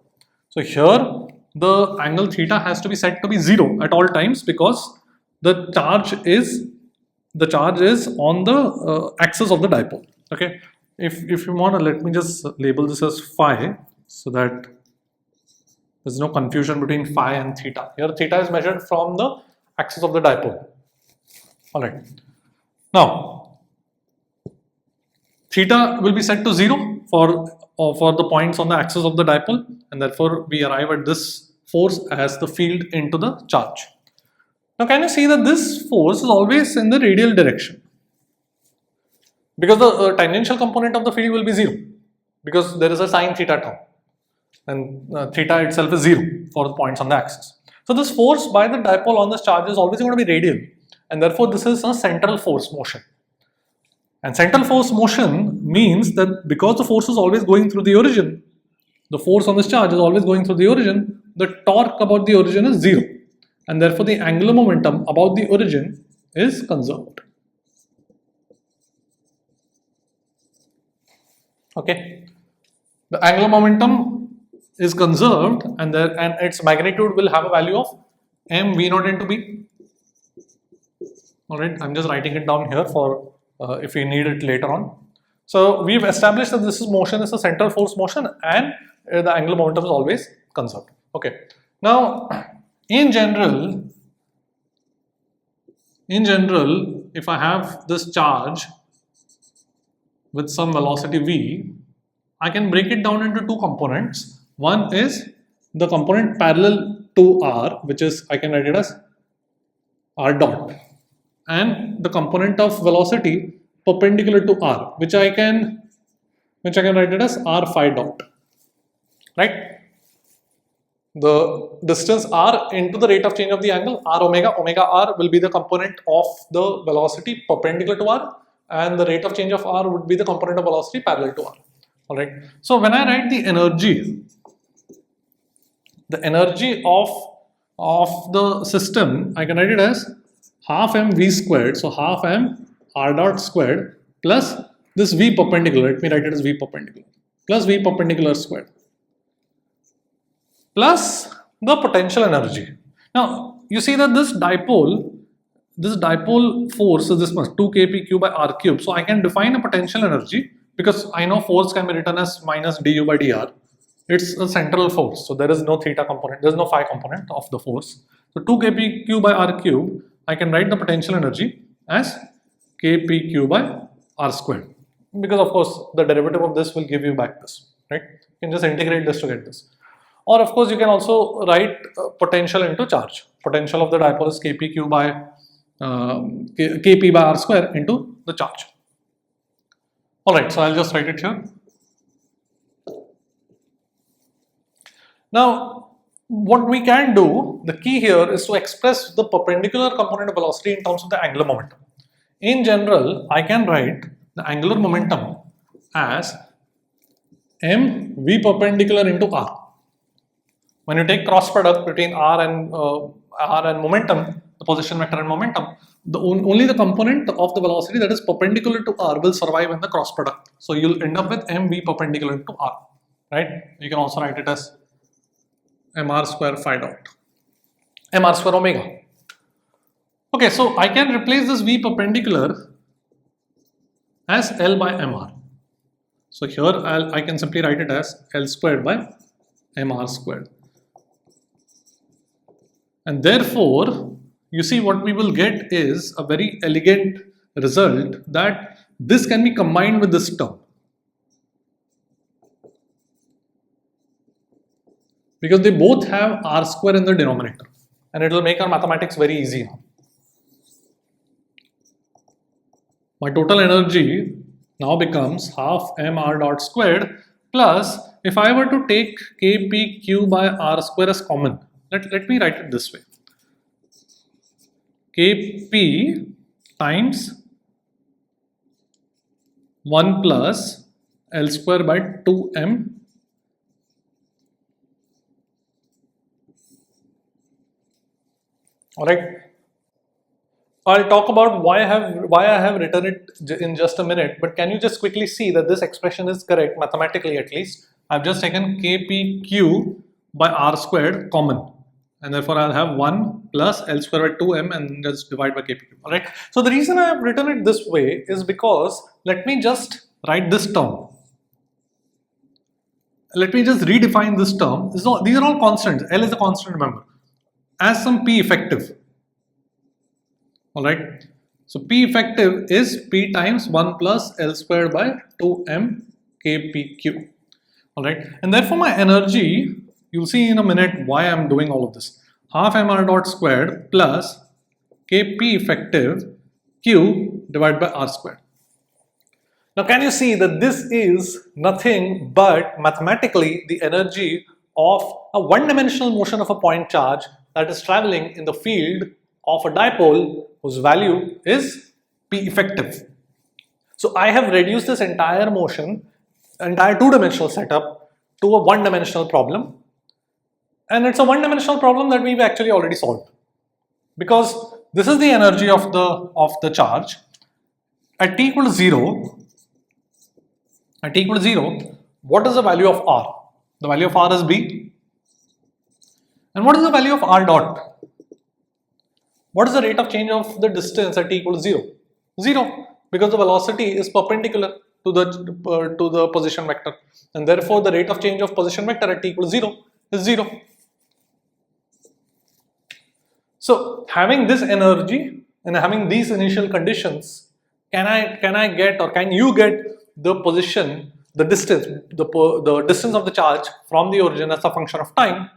So here the angle theta has to be set to be 0 at all times, because the charge is on the axis of the dipole. Okay, if you want to, let me just label this as phi, so that there's no confusion between phi and theta. Here theta is measured from the axis of the dipole. Alright. Now theta will be set to 0 for the points on the axis of the dipole, and therefore we arrive at this force as the field into the charge. Now can you see that this force is always in the radial direction, because the tangential component of the field will be 0, because there is a sin theta term, and theta itself is 0 for the points on the axis. So this force by the dipole on this charge is always going to be radial, and therefore this is a central force motion. And central force motion means that because the force is always going through the origin, the force on this charge is always going through the origin, the torque about the origin is 0, and therefore the angular momentum about the origin is conserved. Okay, the angular momentum is conserved, and its magnitude will have a value of m v naught into b. Alright, I'm just writing it down here for if we need it later on. So we've established that this motion is a central force motion, and the angular momentum is always conserved. Okay, now in general, if I have this charge with some velocity v, I can break it down into two components. One is the component parallel to r, which is, I can write it as r dot, and the component of velocity perpendicular to r, which I can write it as r phi dot, right? The distance r into the rate of change of the angle, r omega r will be the component of the velocity perpendicular to r, and the rate of change of r would be the component of velocity parallel to r. All right. So when I write the energy of the system, I can write it as half mv squared. So half m r dot squared plus this v perpendicular. Let me write it as v perpendicular plus v perpendicular squared plus the potential energy. Now you see that this dipole force is this much 2 kpq by r cube. So I can define a potential energy because I know force can be written as minus du by dr. It's a central force, so there is no theta component, there is no phi component of the force. So 2 kpq by r cube, I can write the potential energy as kpq by r squared, because of course the derivative of this will give you back this, right? You can just integrate this to get this. Or of course you can also write potential into charge. Potential of the dipole is kpq by kp by r square into the charge. Alright, so I'll just write it here. Now, what we can do, the key here is to express the perpendicular component of velocity in terms of the angular momentum. In general, I can write the angular momentum as m v perpendicular into r. When you take cross product between r and momentum, the position vector and momentum, only the component of the velocity that is perpendicular to r will survive in the cross product. So you'll end up with mv perpendicular to r, right? You can also write it as mr square phi dot, mr square omega. Okay, so I can replace this v perpendicular as L by mr. So here I can simply write it as L squared by mr squared. And therefore, you see what we will get is a very elegant result that this can be combined with this term. Because they both have r square in the denominator, and it will make our mathematics very easy now. My total energy now becomes half mr dot squared plus, if I were to take kpq by r square as common, let me write it this way. Kp times 1 plus L square by 2m Alright, I'll talk about why I have written it in just a minute, but can you just quickly see that this expression is correct mathematically at least? I've just taken kpq by r squared common, and therefore I'll have 1 plus L square by 2m and just divide by kpq. Alright, so the reason I have written it this way is because, let me just write this term. Let me just redefine this term. These are all constants. L is a constant, remember, as some P effective. Alright, so P effective is P times 1 plus L squared by 2m kpq. Alright, and therefore my energy, you'll see in a minute why I'm doing all of this. Half mr dot squared plus kp effective q divided by r squared. Now can you see that this is nothing but mathematically the energy of a one-dimensional motion of a point charge that is traveling in the field of a dipole whose value is P effective. So I have reduced this entire motion, entire two-dimensional setup, to a one-dimensional problem, and it's a one-dimensional problem that we've actually already solved, because this is the energy of the charge at t equals 0. At t equals 0, what is the value of r? The value of r is b. And what is the value of r dot? What is the rate of change of the distance at t equals 0? 0, because the velocity is perpendicular to the position vector, and therefore the rate of change of position vector at t equals 0 is 0. So having this energy and having these initial conditions, can I get, or can you get the position, the distance, the distance of the charge from the origin as a function of time?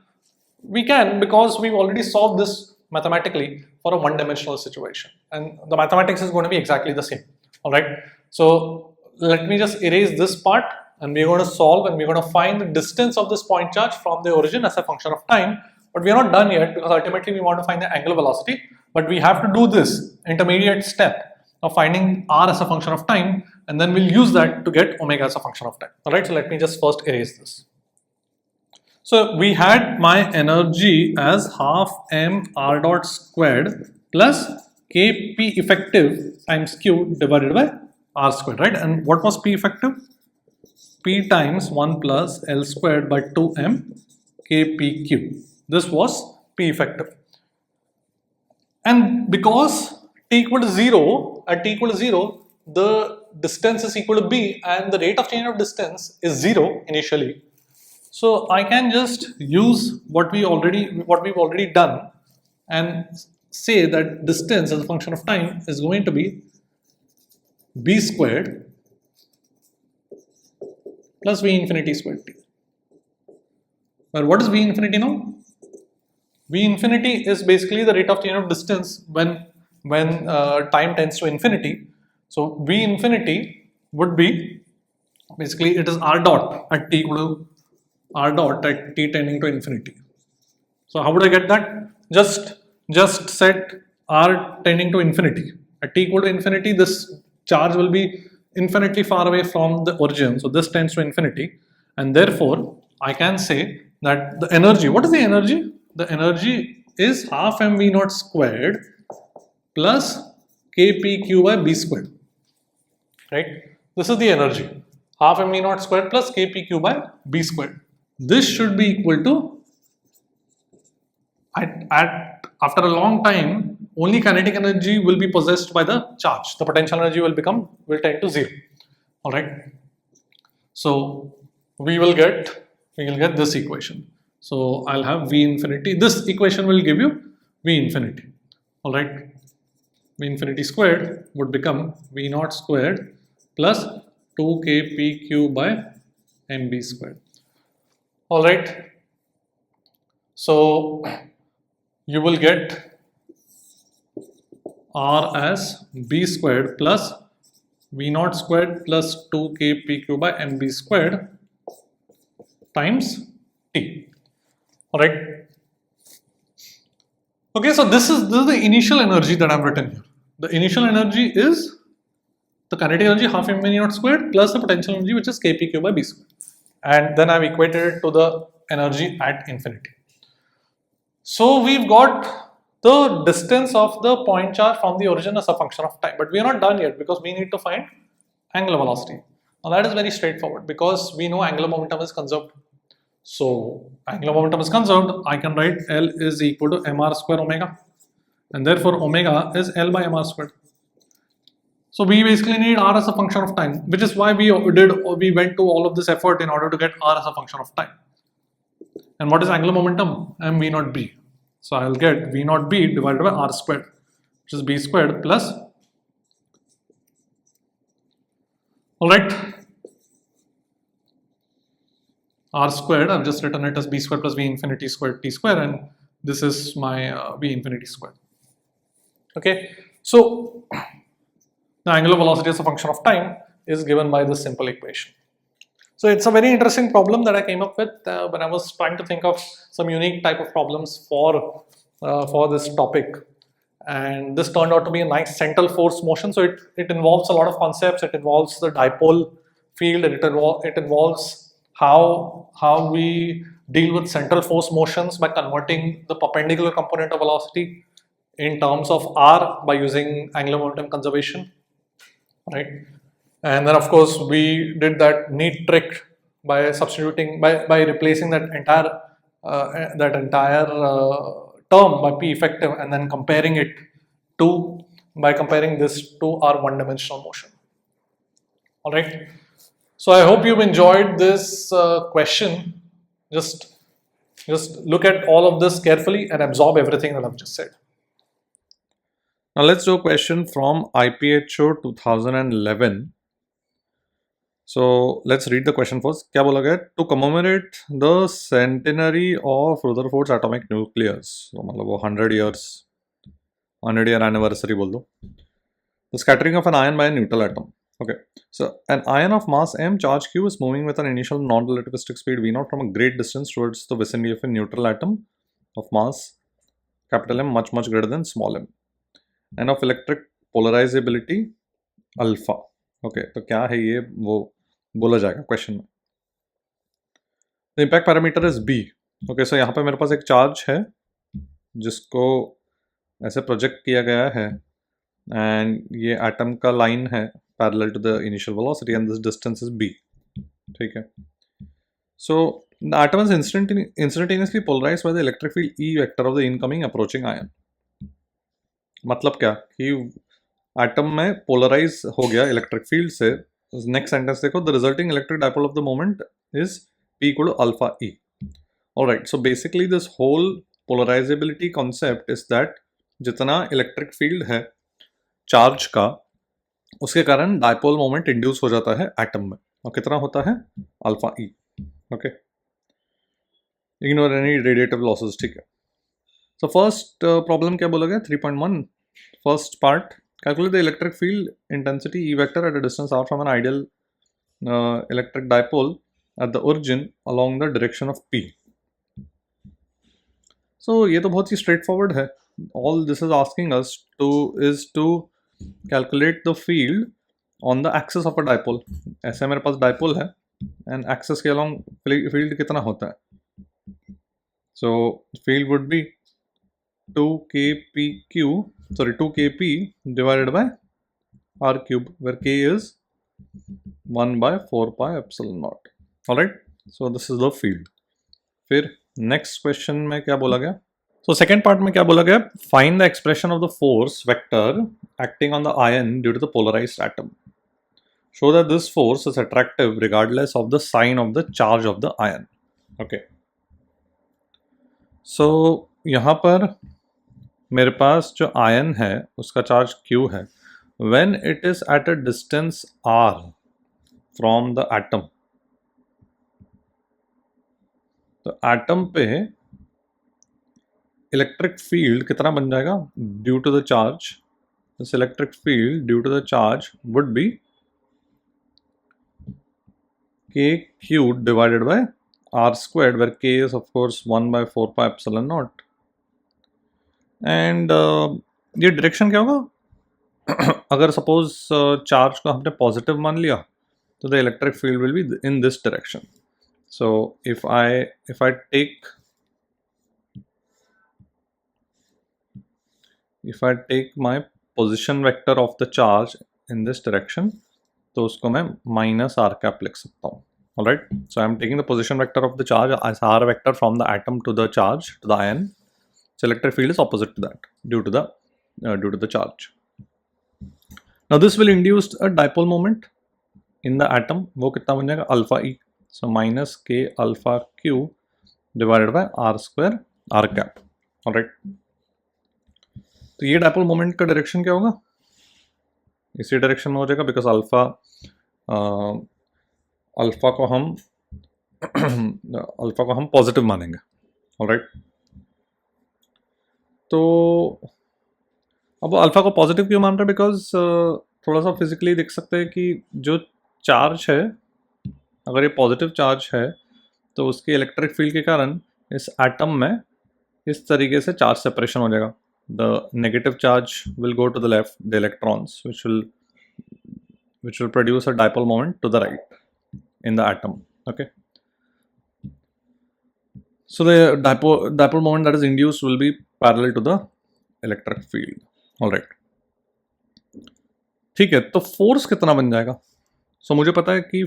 We can, because we've already solved this mathematically for a one-dimensional situation, and the mathematics is going to be exactly the same. Alright, so let me just erase this part, and we're going to solve, and we're going to find the distance of this point charge from the origin as a function of time. But we are not done yet, because ultimately we want to find the angular velocity, but we have to do this intermediate step of finding r as a function of time, and then we'll use that to get omega as a function of time. All right, so let me just first erase this. So we had my energy as half m r dot squared plus kp effective times q divided by r squared, right? And what was p effective? P times 1 plus L squared by 2m kpq. This was P effective. And because t equal to 0, at t equal to 0, the distance is equal to b and the rate of change of distance is 0 initially. So I can just use what we've already done and say that distance as a function of time is going to be b squared plus v infinity squared t. Well, what is v infinity now? V infinity is basically the rate of change of distance when time tends to infinity. So v infinity would be basically it is r dot at t equal to r dot at t tending to infinity. So how would I get that? Just set r tending to infinity. At t equal to infinity, this charge will be infinitely far away from the origin. So this tends to infinity, and therefore I can say that the energy. What is the energy? The energy is half mv naught squared plus kpq by b squared. Right? This is the energy. Half mv naught squared plus kpq by b squared. This should be equal to after a long time, only kinetic energy will be possessed by the charge. The potential energy will tend to 0. All right. So we will get this equation. So I'll have v infinity. This equation will give you v infinity. All right. V infinity squared would become v naught squared plus 2kpq by mb squared. All right. So you will get r as b squared plus v naught squared plus 2kpq by mb squared times t. All right. Okay, so this is the initial energy that I've written here. The initial energy is the kinetic energy half mv naught squared plus the potential energy, which is kpq by b squared, and then I've equated it to the energy at infinity. So we've got the distance of the point charge from the origin as a function of time, but we are not done yet because we need to find angular velocity. Now that is very straightforward because we know angular momentum is conserved. So angular momentum is conserved. I can write L is equal to mr square omega, and therefore omega is L by mr squared. So we basically need r as a function of time, which is why we went to all of this effort in order to get r as a function of time. And what is angular momentum? mv naught b. So I'll get v naught b divided by r squared, which is b squared plus. All right. R squared, I've just written it as b squared plus v infinity squared t squared, and this is my v infinity squared. Okay, so the angular velocity as a function of time is given by this simple equation. So it's a very interesting problem that I came up with when I was trying to think of some unique type of problems for this topic, and this turned out to be a nice central force motion. So it involves a lot of concepts. It involves the dipole field, and it involves how we deal with central force motions by converting the perpendicular component of velocity in terms of r by using angular momentum conservation, right? And then of course we did that neat trick by substituting by replacing that entire term by p effective and then comparing this to our one-dimensional motion. All right. So I hope you've enjoyed this question. Just look at all of this carefully and absorb everything that I've just said. Now let's do a question from IPHO 2011. So let's read the question first. क्या बोला गया? To commemorate the centenary of Rutherford's atomic nucleus. So मतलब वो 100 year anniversary बोल दो. The scattering of an ion by a neutral atom. Okay, so an ion of mass m, charge q, is moving with an initial non-relativistic speed v0 from a great distance towards the vicinity of a neutral atom of mass capital M much greater than small m, and of electric polarizability alpha. Okay, तो क्या है ये, वो बोला जाएगा question में। The impact parameter is B. Okay, so यहाँ पे मेरे पास एक चार्ज है जिसको ऐसे प्रोजेक्ट किया गया है, एंड ये एटम का लाइन है parallel to the initial velocity, and this distance is b. ठीक है, so the atom is instantaneously polarized by the electric field E vector of the incoming approaching ion। मतलब क्या कि एटम में polarise हो गया इलेक्ट्रिक फील्ड से। Next sentence देखो, the resulting electric dipole of the moment is P equal to alpha E। Alright, so basically this whole polarisability concept is that जितना electric field है चार्ज का, उसके कारण डायपोल मोमेंट इंड्यूस हो जाता है एटम में, और कितना होता है, alpha E। Okay, ignore any radiative losses. ठीक है, सो फर्स्ट प्रॉब्लम क्या बोला गया, 3.1, first part, calculate the electric field intensity E vector at a distance r from an ideal electric dipole at the origin along the direction of P। So ये तो बहुत ही straight forward है। All this is asking us to calculate the field on the axis of a dipole। ऐसे मेरे पास dipole है and axis के along field कितना होता है, so field would be 2kp divided by r cube, where k is 1 by 4 pi epsilon naught। alright, so this is the field। फिर next question में क्या बोला गया, so सेकेंड पार्ट में क्या बोला गया, find the expression of the force vector acting on the ion due to the polarised atom, show that this force is attractive regardless of the sign of the charge of the ion. Okay, so यहाँ पर मेरे पास जो ion है उसका charge Q है, when it is at a distance r from the atom, तो atom पे इलेक्ट्रिक फील्ड कितना बन जाएगा due to the charge, this electric field due to the charge would be kq divided by r squared, where k is of course 1 by 4 pi epsilon naught। And ये direction क्या होगा, अगर suppose charge को हमने positive मान लिया तो the electric field will be in this direction. So if I take my position vector of the charge in this direction, तो उसको मैं माइनस आर कैप लिख सकता हूँ। Alright, so I am taking the position vector of the charge as r vector from the atom to the charge to the ion, so electric field is opposite to that due to the charge। now this will induce a dipole moment in the atom, वो कितना बन जाएगा, alpha E, so minus k alpha q divided by r square r cap। alright, तो ये dipole moment का direction क्या होगा, इसी डायरेक्शन में हो जाएगा, बिकॉज अल्फा को हम पॉजिटिव मानेंगे। ऑलराइट, तो अब अल्फा को पॉजिटिव क्यों मान रहे हैं, बिकॉज थोड़ा सा फिजिकली देख सकते हैं कि जो चार्ज है, अगर ये पॉजिटिव चार्ज है तो उसके इलेक्ट्रिक फील्ड के कारण इस एटम में इस तरीके से चार्ज सेपरेशन हो जाएगा। The negative charge will go to the left, the electrons which will produce a dipole moment to the right in the atom। okay, so the dipole moment that is induced will be parallel to the electric field। all right, ठीक है, तो force कितना बन जाएगा, सो मुझे पता है कि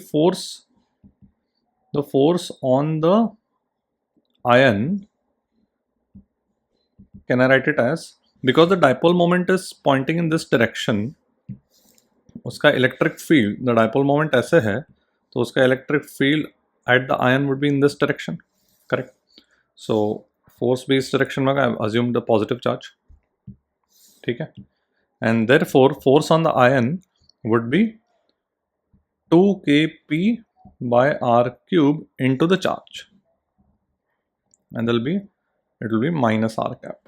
the force on the ion, can I write it as, because the dipole moment is pointing in this direction, उसका electric field, the dipole moment ऐसे है तो उसका electric field at the ion would be in this direction. Correct, so force भी इस direction में, assume the positive charge. ठीक है, and therefore force on the ion would be 2kp by r cube into the charge, and it will be minus r cap,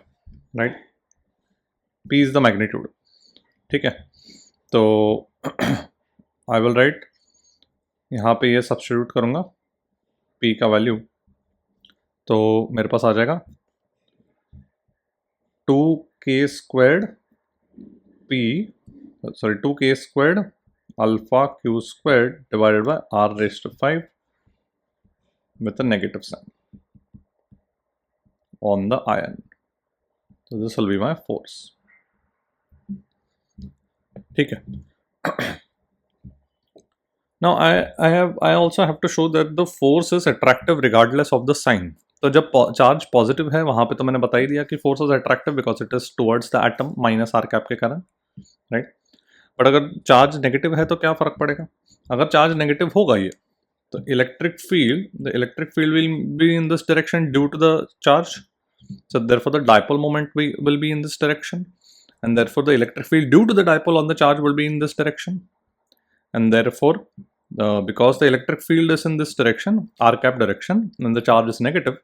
right? p is the magnitude। ठीक है, तो I will write, यहाँ पे ये substitute करूँगा p का value, तो मेरे पास आ जाएगा 2k squared 2k squared alpha q squared divided by r raised to 5 with a negative sign on the ion. So this will be my force. ठीक है. Now I also have to show that the force is attractive regardless of the sign. तो जब charge positive है वहां पे तो मैंने बता ही दिया कि force is attractive because it is towards the atom minus r cap के कारण, राइट. बट अगर चार्ज नेगेटिव है तो क्या फर्क पड़ेगा? अगर चार्ज नेगेटिव होगा ये तो the electric field will be in this direction due to the charge. So therefore the dipole moment will be in this direction, and therefore the electric field due to the dipole on the charge will be in this direction, and therefore because the electric field is in this direction, r cap direction, and the charge is negative,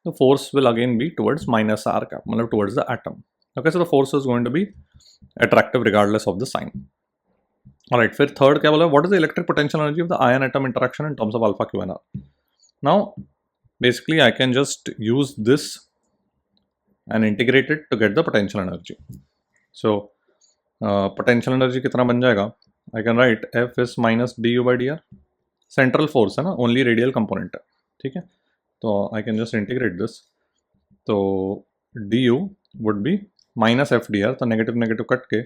the force will again be towards minus r cap, towards the atom. Okay, so the force is going to be attractive regardless of the sign. All right, फिर third क्या बोला? What is the electric potential energy of the ion atom interaction in terms of alpha q and r? Now basically I can just use this and integrate it to get the potential energy. So potential energy कितना बन जाएगा? I can write F is minus du by dr. Central force है ना, only radial component है, ठीक है. तो I can just integrate this. तो du would be minus f dr, तो नेगेटिव नेगेटिव कट के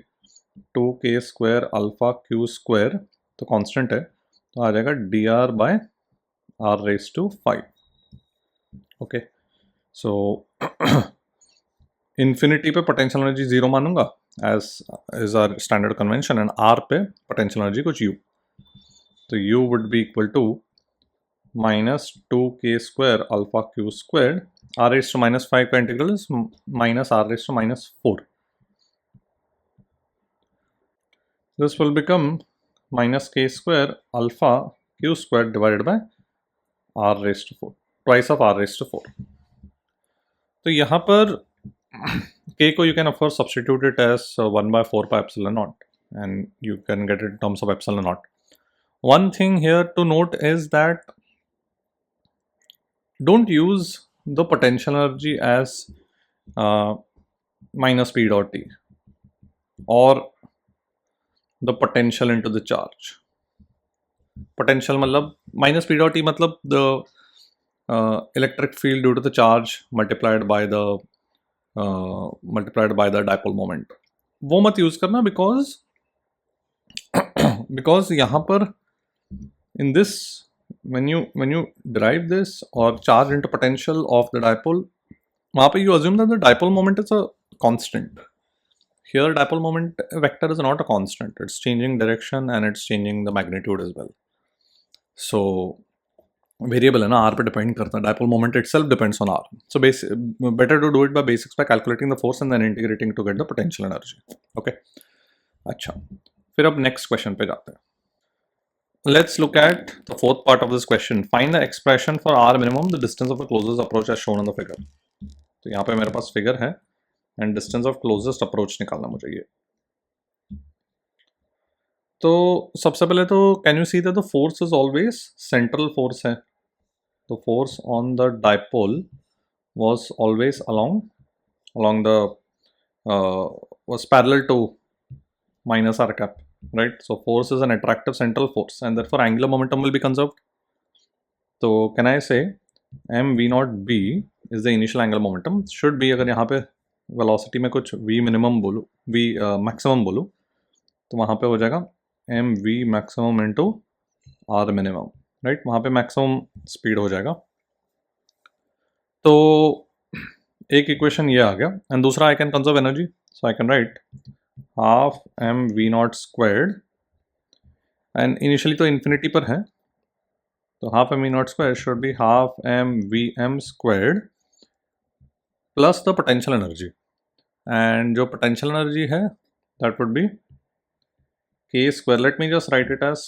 2k square alpha q square, तो कांस्टेंट है, तो आ जाएगा dr by r raised to 5. Okay, so infinity पे पोटेंशियल एनर्जी जीरो मानूंगा as is r standard convention, and r पे potential energy कुछ यू, तो you would be equal to minus 2k square alpha q square, r raise to minus 5 का integral is minus r raise to minus 4. This will become minus k square alpha q square divided by r raise to 4, twice of r raise to 4. तो यहाँ पर k को you can of course substitute it as 1 by 4 pi epsilon naught, and you can get it in terms of epsilon naught. One thing here to note is that don't use the potential energy as minus p dot t or the potential into the charge. Potential मतलब minus p dot t मतलब the electric field due to the charge multiplied by the dipole moment. वो मत use करना because यहाँ पर in this when you derive this or charge into potential of the dipole, वहाँ पे you assume that the dipole moment is a constant. Here dipole moment vector is not a constant, it's changing direction and it's changing the magnitude as well. So variable है ना, r पे depend करता है, dipole moment itself depends on r. So better to do it by basics by calculating the force and then integrating to get the potential energy. Okay, अच्छा, फिर अब next question पे जाते हैं. Let's look at the fourth part of this question. Find the expression for r minimum the distance of the closest approach as shown on the figure. तो यहाँ पे मेरे पास फिगर है and distance of closest approach निकालना मुझे ये. तो सबसे पहले तो can you see that the force is always central force है. तो force on the dipole was always along the was parallel to minus r cap, right? So force is an attractive central force and therefore angular momentum will be conserved. So can I say m v naught b is the initial angular momentum should be, अगर यहाँ पे velocity में कुछ v minimum बोलूँ, v maximum बोलूँ, तो वहाँ पे हो जाएगा m v maximum into r minimum, right. वहाँ पे मैक्सिमम स्पीड हो जाएगा. तो एक इक्वेशन ये आ गया एंड दूसरा I can conserve energy. So I can write half M we not squared, and initially तो इन्फिनिटी पर है, तो half M we not square should be half M V M squared plus the potential energy, and जो potential energy है that would be k square. Let me just write it as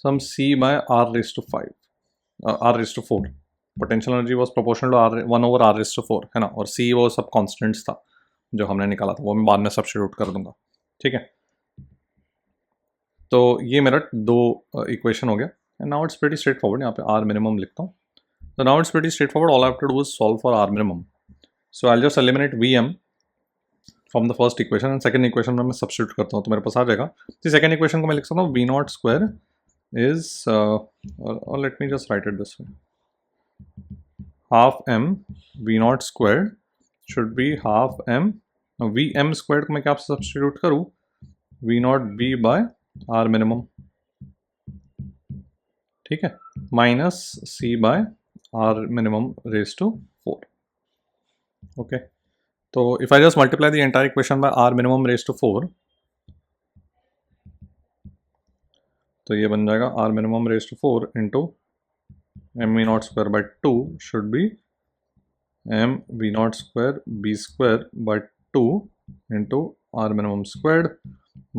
some c by r raised to 5, r raised to 4. Potential energy was proportional to r 1 over r raised to 4 है ना, और c वो सब constants था जो हमने निकाला था, वो मैं बाद में सब्स्टिट्यूट कर दूंगा, ठीक है. तो ये मेरा दो इक्वेशन हो गया and now it's pretty straightforward. यहाँ पे r मिनिमम लिखता हूँ. तो now it's pretty straightforward. All I have to do is solve for r minimum. So I will just eliminate vm from the first equation and second equation में मैं substitute करता हूँ तो मेरे पास आ जाएगा। तो सेकंड इक्वेशन को मैं लिख सकता हूँ वी नॉट स्क्वायर इज और let me just write it this way, half M we not squared should be half M V M squared को मैं क्या सब्स्टिट्यूट करूँ, V naught B by R minimum, ठीक है, minus C by R minimum raise to 4। Okay, तो if I just multiply the entire equation by R minimum raise to 4, तो ये बन जाएगा are minimum raise to 4 into m we not square by 2 should be m we not square b square by 2 into r minimum squared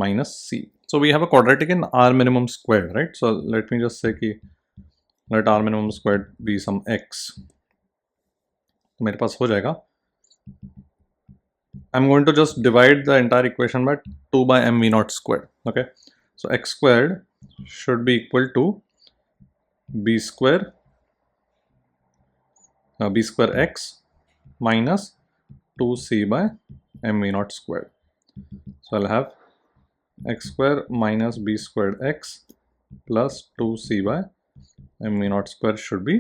minus c. So we have a quadratic in r minimum squared, right? So let me just say कि let r minimum squared be some x. तो मेरे पास हो जाएगा, I'm going to just divide the entire equation by 2 by m v naught squared. Okay, so x squared should be equal to b square x minus 2c by m v naught squared. So I'll have x square minus b squared x plus 2c by m v naught square should be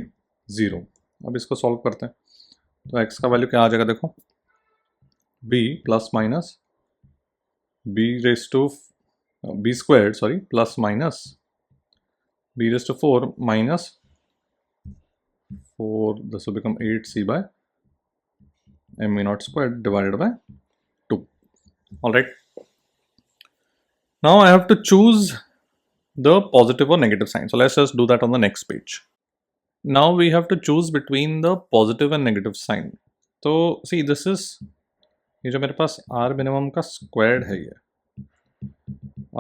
0. अब इसको solve करते हैं तो x का value क्या आ जाएगा, देखो b plus minus b raise to b squared sorry plus minus b raise to 4 minus 4, this will become 8c by m v naught squared divided by 2. All right, now I have to choose the positive or negative sign. So let's just do that on the next page. Now we have to choose between the positive and negative sign. So see, this is ये जो मेरे पास r minimum का squared है ये,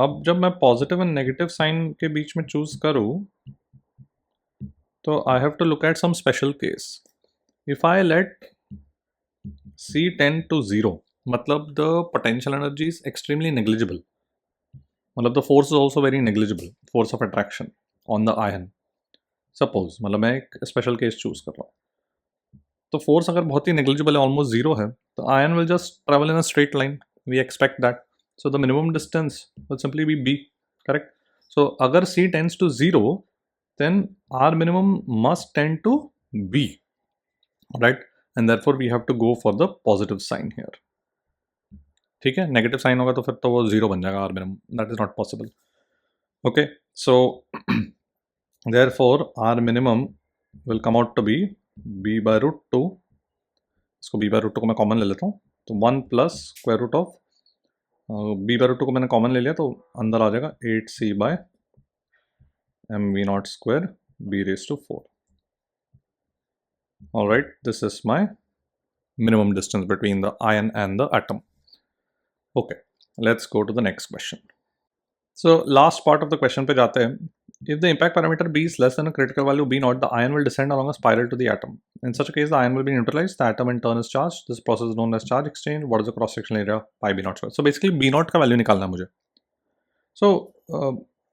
अब जब मैं positive and negative sign के बीच में choose करूँ तो I have to look at some special case. If I let c tend to 0, मतलब the potential energy is extremely negligible, मतलब the force is also very negligible, force of attraction on the ion. Suppose मतलब मैं एक special case choose कर रहा हूँ, तो force अगर बहुत ही नेग्लिजिबल है, ऑलमोस्ट जीरो है, तो ion will just travel in a straight line, we expect that, so the minimum distance will simply be b, correct. So अगर c tends to 0 then r minimum must tend to b, right, and therefore we have to go for the positive sign here. ठीक है, negative sign होगा तो फिर तो वो zero बन जाएगा are minimum, that is not possible. Okay, so therefore r minimum will come out to be b by root 2. इसको b बाय रूट 2 को मैं कॉमन ले लेता हूँ, तो 1 plus square root of b by root 2 को मैंने कॉमन ले लिया तो अंदर आ जाएगा 8c by m we not square b raise to 4. All right, this is my minimum distance between the ion and the atom. Okay, let's go to the next question. So last part of the question पे जाते हैं. If the impact parameter B is less than a critical value B naught, the ion will descend along a spiral to the atom. In such a case, the ion will be neutralized. The atom in turn is charged. This process is known as charge exchange. What is the cross-sectional area? Pi B naught square. So basically B naught का value निकालना है मुझे. So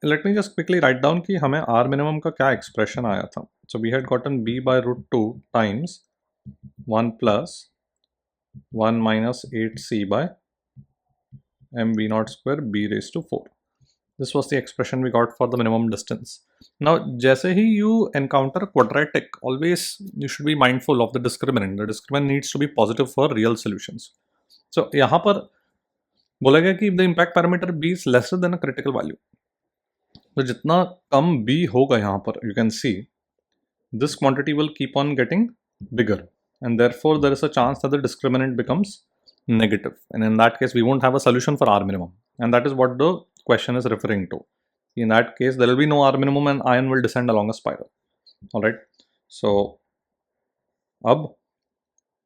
let me just quickly write down कि हमें R minimum का क्या expression आया था. So we had gotten B by root 2 times 1 plus 1 minus 8c by m v naught square b raised to 4. This was the expression we got for the minimum distance. Now जैसे ही you encounter quadratic, always you should be mindful of the discriminant. The discriminant needs to be positive for real solutions. So यहाँ पर बोलेगा कि the impact parameter b is lesser than a critical value. तो जितना कम b होगा यहाँ पर, you can see this quantity will keep on getting bigger, and therefore there is a chance that the discriminant becomes negative, and in that case we won't have a solution for R minimum, and that is what the question is referring to. In that case there will be no R minimum and ion will descend along a spiral. All right, so अब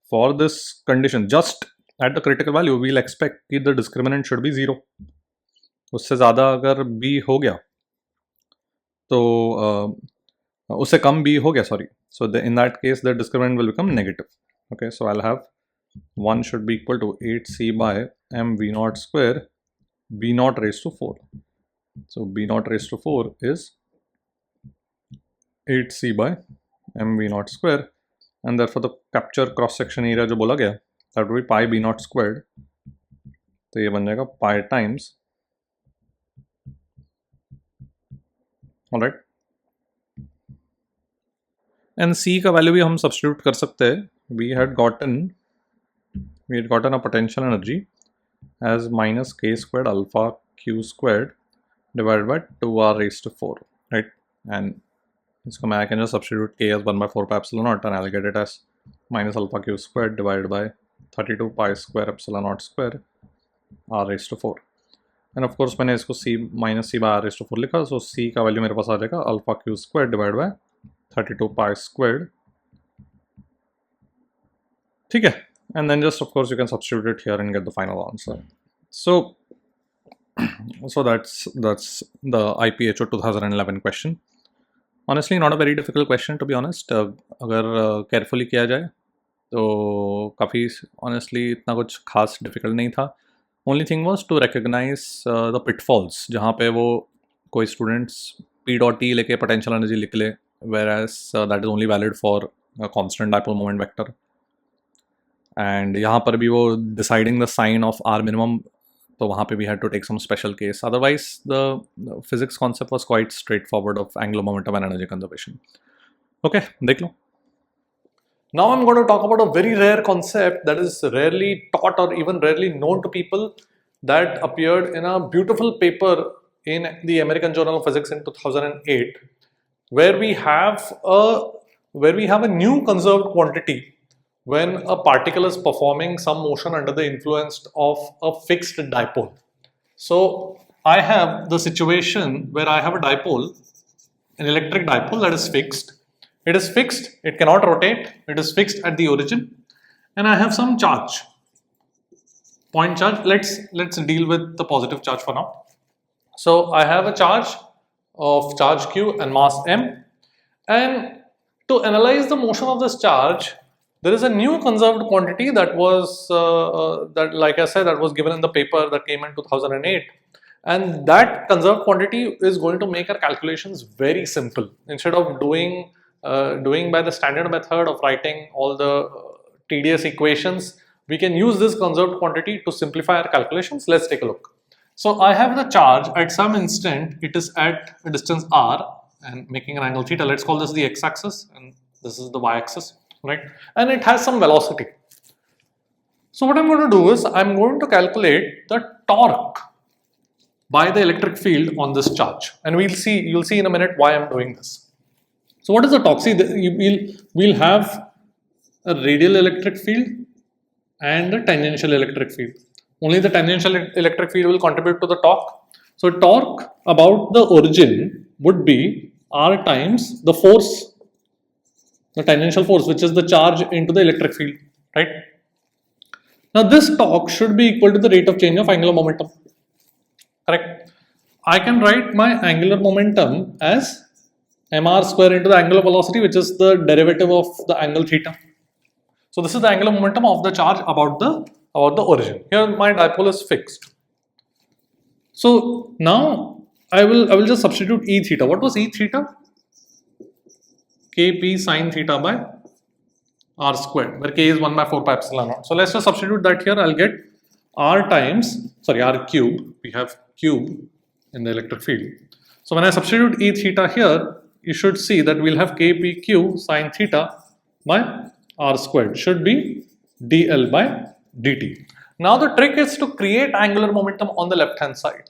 for this condition just at the critical value we'll expect कि the discriminant should be 0. उससे ज़्यादा अगर b हो गया तो उससे कम b हो गया, sorry, so in that case the discriminant will become negative. Okay, so I'll have 1 should be equal to 8c by m v naught square b naught raised to 4. So b naught raised to 4 is 8c by m v naught square, and therefore the capture cross section area जो बोला गया that would be pi b naught squared तो ये बन जाएगा pi times, alright. And C का value भी हम सब्स्टिट्यूट कर सकते हैं। We had gotten a potential energy as minus K squared alpha Q squared divided by 2r raised to 4, right? And इसको मैं I can just substitute k as 1 by 4 pi epsilon naught and I'll get it as minus alpha q squared divided by 32 pi square epsilon naught square r raised to 4. And of course मैंने इसको c minus c by r raised to 4 लिखा, so c का value मेरे पास आ जाएगा alpha q squared divided by 32 pi squared, ठीक है? And then just of course you can substitute it here and get the final answer. So that's the IPHO 2011 question. Honestly not a very difficult question to be honest. अगर carefully किया जाए तो काफ़ी honestly इतना कुछ खास difficult नहीं था. Only thing was to recognize the pitfalls जहाँ पे वो कोई students P dot T लेके potential energy लिख ले, whereas that is only valid for a constant dipole moment vector. And यहाँ पर भी वो deciding the sign of R minimum, तो वहाँ पे we had to take some special case. Otherwise, the physics concept was quite straightforward of angular momentum and energy conservation. Okay, देख लो. Now I'm going to talk about a very rare concept that is rarely taught or even rarely known to people, that appeared in a beautiful paper in the American Journal of Physics in 2008, where we have a new conserved quantity when a particle is performing some motion under the influence of a fixed dipole. So I have the situation where I have a dipole, an electric dipole that is fixed. It is fixed, it cannot rotate, it is fixed at the origin, and I have some charge, point charge. Let's deal with the positive charge for now. So I have a charge of charge q and mass m, and to analyze the motion of this charge, there is a new conserved quantity that was, that like I said, that was given in the paper that came in 2008. And that conserved quantity is going to make our calculations very simple. Instead of doing by the standard method of writing all the tedious equations, we can use this conserved quantity to simplify our calculations. Let's take a look. So I have the charge at some instant, it is at a distance r and making an angle theta. Let's call this the x-axis and this is the y-axis. Right, and it has some velocity. So what I'm going to do is I'm going to calculate the torque by the electric field on this charge, and you'll see in a minute why I'm doing this. So what is the torque? See, we'll have a radial electric field and a tangential electric field. Only the tangential electric field will contribute to the torque. So torque about the origin would be R times the force, the tangential force, which is the charge into the electric field, right? Now this torque should be equal to the rate of change of angular momentum, correct? I can write my angular momentum as mr square into the angular velocity, which is the derivative of the angle theta. So this is the angular momentum of the charge about the origin. Here my dipole is fixed. So now I will just substitute E theta. What was E theta? Kp sine theta by r squared, where k is 1 by 4 pi epsilon naught. So let's just substitute that here. I'll get r cube. We have cube in the electric field. So when I substitute E theta here, you should see that we'll have kpq sine theta by r squared, should be dl by dt. Now the trick is to create angular momentum on the left hand side,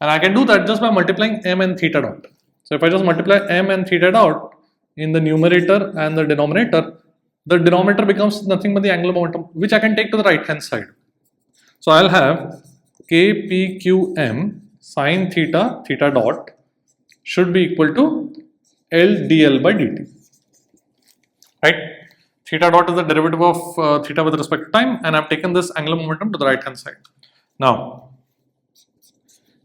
and I can do that just by multiplying m and theta dot. So if I just multiply m and theta dot in the numerator and the denominator becomes nothing but the angular momentum, which I can take to the right hand side. So I'll have kpqm sine theta dot should be equal to L dl by dt, right? Theta dot is the derivative of theta with respect to time, and I've taken this angular momentum to the right hand side. Now,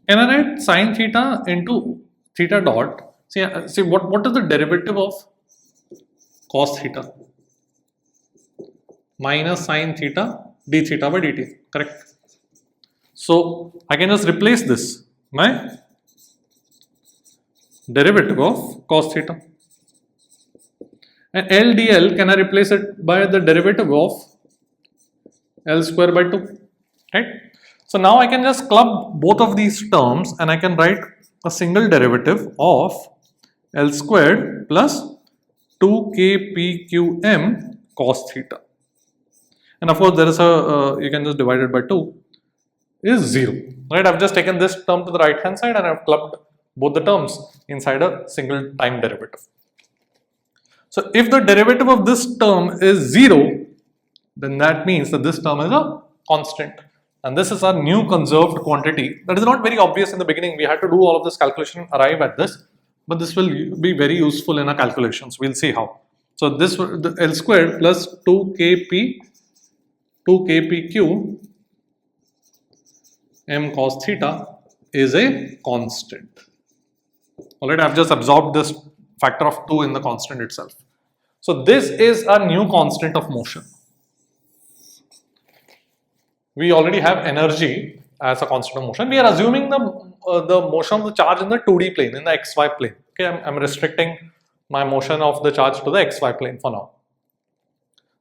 can I write sine theta into theta dot? See what is the derivative of cos theta? Minus sine theta d theta by dt, correct? So I can just replace this, my derivative of cos theta. And L dl, can I replace it by the derivative of L square by 2, right? So now I can just club both of these terms and I can write a single derivative of L squared plus 2kpqm cos theta. And of course there is a, you can just divide it by 2, is 0. Right, I've just taken this term to the right hand side and I've clubbed both the terms inside a single time derivative. So if the derivative of this term is 0, then that means that this term is a constant. And this is our new conserved quantity. That is not very obvious in the beginning. We had to do all of this calculation, arrive at this, but this will be very useful in our calculations. We'll see how. So this the L squared plus 2kpq m cos theta is a constant. Alright, I've just absorbed this factor of 2 in the constant itself. So this is a new constant of motion. We already have energy as a constant of motion. We are assuming the motion of the charge in the 2D plane, in the xy plane. Okay, I'm restricting my motion of the charge to the xy plane for now.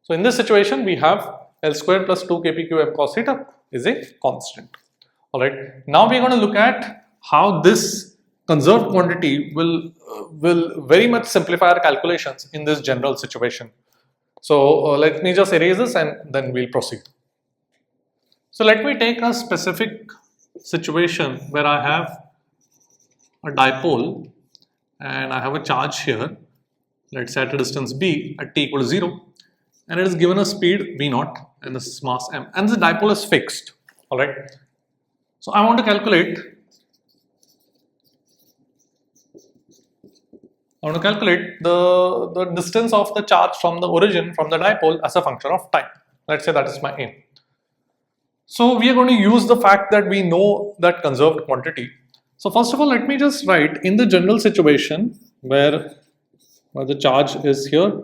So in this situation, we have L squared plus 2kpq m cos theta is a constant. Alright, now we are going to look at how this conserved quantity will very much simplify our calculations in this general situation. So let me just erase this and then we'll proceed. So let me take a specific situation where I have a dipole and I have a charge here, let's say at a distance b at t equal to 0, and it is given a speed v0 and this is mass m, and the dipole is fixed. Alright, so I want to calculate the distance of the charge from the origin, from the dipole, as a function of time. Let's say that is my aim. So we are going to use the fact that we know that conserved quantity. So first of all, let me just write in the general situation where the charge is here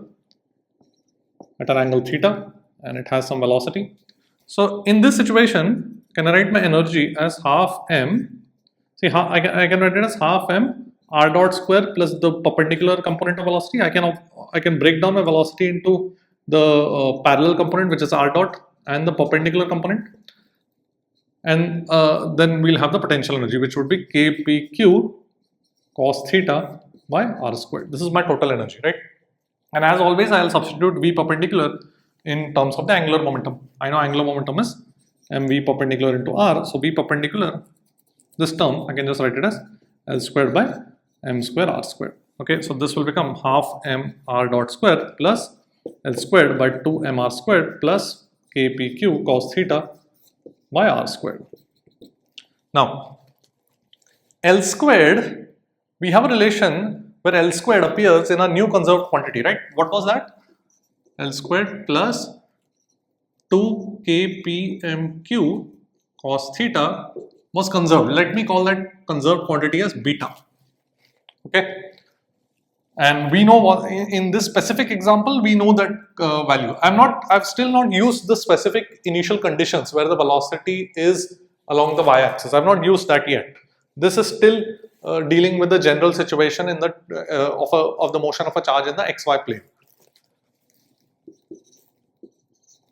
at an angle theta and it has some velocity. So in this situation, can I write my energy as half m? See, I can write it as half m r dot square plus the perpendicular component of velocity. I can break down my velocity into the parallel component, which is r dot, and the perpendicular component, and then we'll have the potential energy, which would be kpq cos theta by r squared. This is my total energy, right? And as always, I'll substitute v perpendicular in terms of the angular momentum. I know angular momentum is mv perpendicular into r, so v perpendicular, this term I can just write it as L squared by m square r squared. Okay, so this will become half m r dot square plus L squared by 2 m r squared plus kpq cos theta by r squared. Now, L squared, we have a relation where L squared appears in a new conserved quantity, right? What was that? L squared plus 2kpmq cos theta was conserved. Let me call that conserved quantity as beta. Okay, and we know what in this specific example we know that value. I've still not used the specific initial conditions where the velocity is along the y-axis. I've not used that yet. This is still dealing with the general situation in the of the motion of a charge in the xy plane.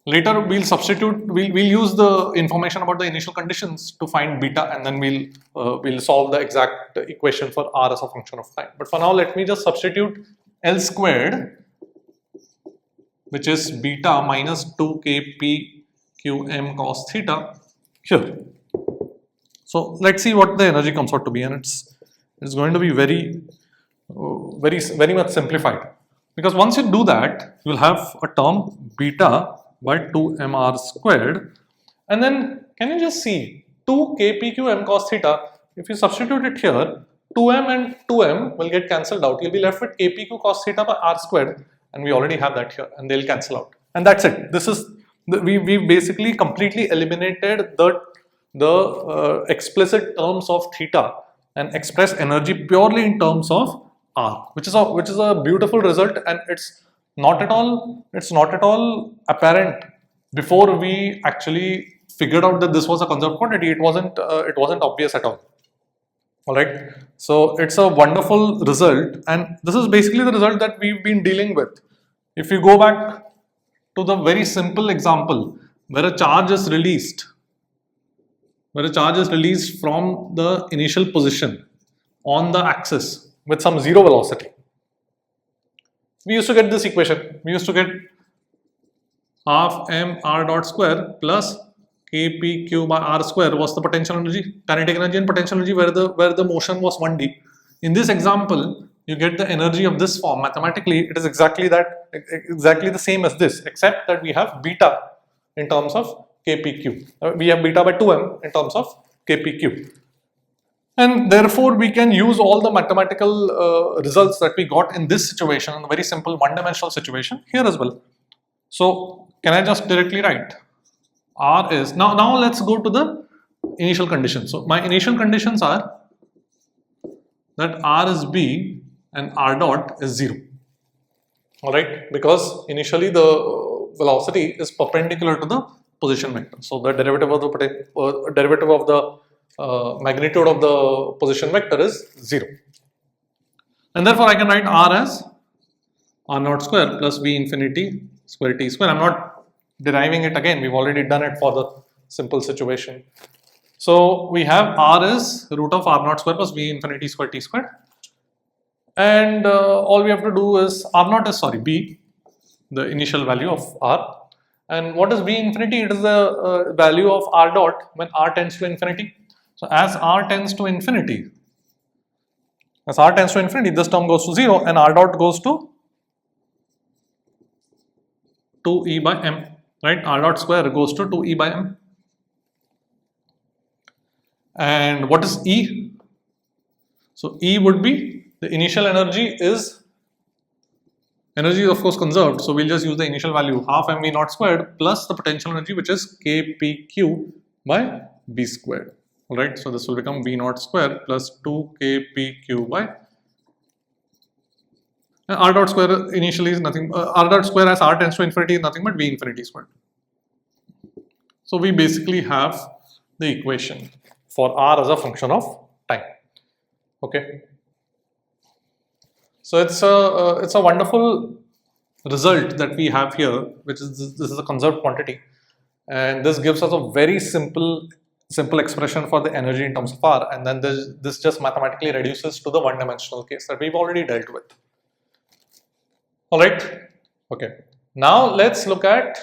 Later we'll substitute, we'll use the information about the initial conditions to find beta, and then we'll solve the exact equation for r as a function of time. But for now, let me just substitute L squared, which is beta minus 2kpqm cos theta here. So let's see what the energy comes out to be, and it's going to be very much simplified, because once you do that, you'll have a term beta by 2mr squared, and then can you just see 2kpqm cos theta, if you substitute it here, 2m and 2m will get cancelled out. You'll be left with kpq cos theta by r squared, and we already have that here, and they'll cancel out, and that's it. This is we basically completely eliminated the explicit terms of theta and express energy purely in terms of r, which is a beautiful result, and it's not at all apparent before we actually figured out that this was a conserved quantity. It wasn't obvious at all. All right, so it's a wonderful result, and this is basically the result that we've been dealing with. If you go back to the very simple example where a charge is released where a charge is released from the initial position on the axis with some zero velocity. We used to get this equation. We used to get half m r dot square plus kpq by r square was the potential energy, kinetic energy and potential energy where the motion was 1D. In this example, you get the energy of this form. Mathematically, it is exactly the same as this, except that we have beta in terms of kpq. We have beta by 2m in terms of kpq. And therefore, we can use all the mathematical results that we got in this situation, in a very simple one-dimensional situation, here as well. So, can I just directly write? R is, now let's go to the initial conditions. So, my initial conditions are that R is B and R dot is 0. Alright, because initially the velocity is perpendicular to the position vector. So, the derivative of the magnitude of the position vector is 0. And therefore, I can write R as R naught square plus V infinity square T square. I'm not deriving it again. We've already done it for the simple situation. So, we have R is root of R naught square plus V infinity square T square. And all we have to do is R naught is, B, the initial value of R. And what is V infinity? It is the value of R dot when R tends to infinity. So, as R tends to infinity, this term goes to 0 and R dot goes to 2E by m, right? R dot square goes to 2E by m. And what is E? So, E would be the initial energy is of course conserved. So, we'll just use the initial value half mv naught squared plus the potential energy which is kpq by b squared. Alright, so this will become V naught square plus 2 kpq by R dot square initially is nothing, R dot square as R tends to infinity is nothing but V infinity squared. So we basically have the equation for R as a function of time. Okay. So it's a wonderful result that we have here, which is this is a conserved quantity, and this gives us a very simple expression for the energy in terms of R, and then this just mathematically reduces to the one-dimensional case that we've already dealt with. Alright, okay. Now let's look at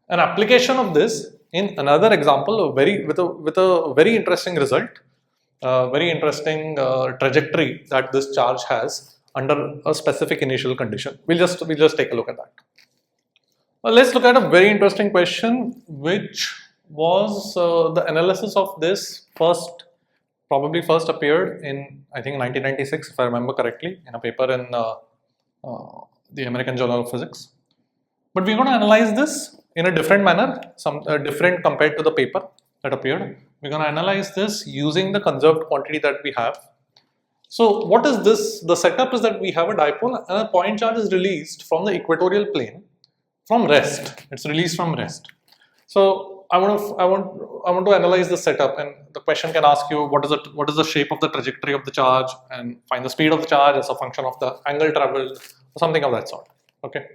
an application of this in another example with a very interesting result, very interesting trajectory that this charge has under a specific initial condition. We'll just take a look at that. Let's look at a very interesting question, which was the analysis of this probably first appeared in, I think, 1996, if I remember correctly, in a paper in the American Journal of Physics. But we're going to analyze this in a different manner, different compared to the paper that appeared. We're going to analyze this using the conserved quantity that we have. So what is this? The setup is that we have a dipole and a point charge is released from the equatorial plane from rest. It's released from rest. So I want to analyze the setup, and the question can ask you what is the shape of the trajectory of the charge, and find the speed of the charge as a function of the angle traveled, or something of that sort. Okay.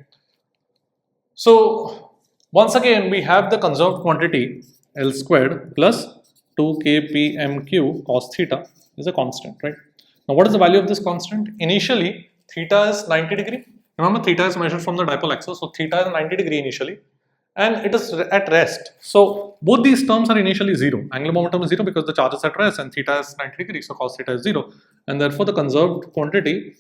So once again we have the conserved quantity L squared plus 2kpmq cos theta is a constant, right? Now what is the value of this constant? Initially theta is 90 degree. Remember, theta is measured from the dipole axis, so theta is 90 degree initially, and it is at rest. So both these terms are initially 0. Angular momentum is 0 because the charge is at rest, and theta is 90 degrees, so cos theta is 0, and therefore the conserved quantity,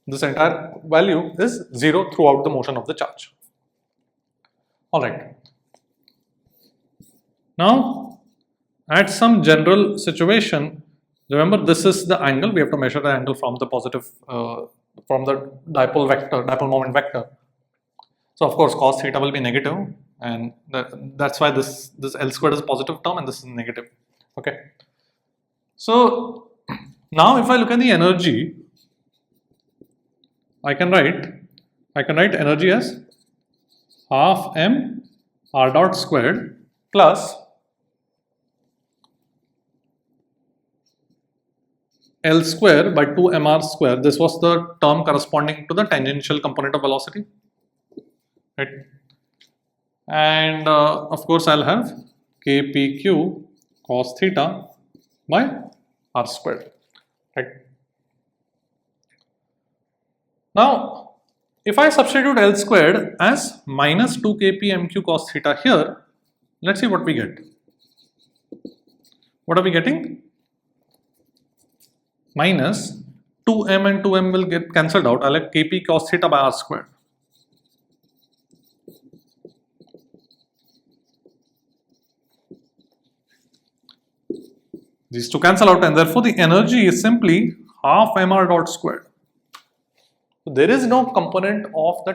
this entire value, is 0 throughout the motion of the charge. Alright. Now at some general situation, remember this is the angle, we have to measure the angle from the positive from the dipole moment vector. So of course cos theta will be negative, and that's why this L squared is a positive term and this is negative. Okay. So now if I look at the energy, I can write energy as half m r dot squared plus L square by 2 mr square. This was the term corresponding to the tangential component of velocity, right? And of course I'll have kpq cos theta by r squared, right? Now, if I substitute L squared as minus 2 kp mq cos theta here, let's see what we get. What are we getting? Minus 2m and 2m will get cancelled out. I'll have kp cos theta by r squared. These two cancel out, and therefore the energy is simply half mr dot squared. So there is no component of the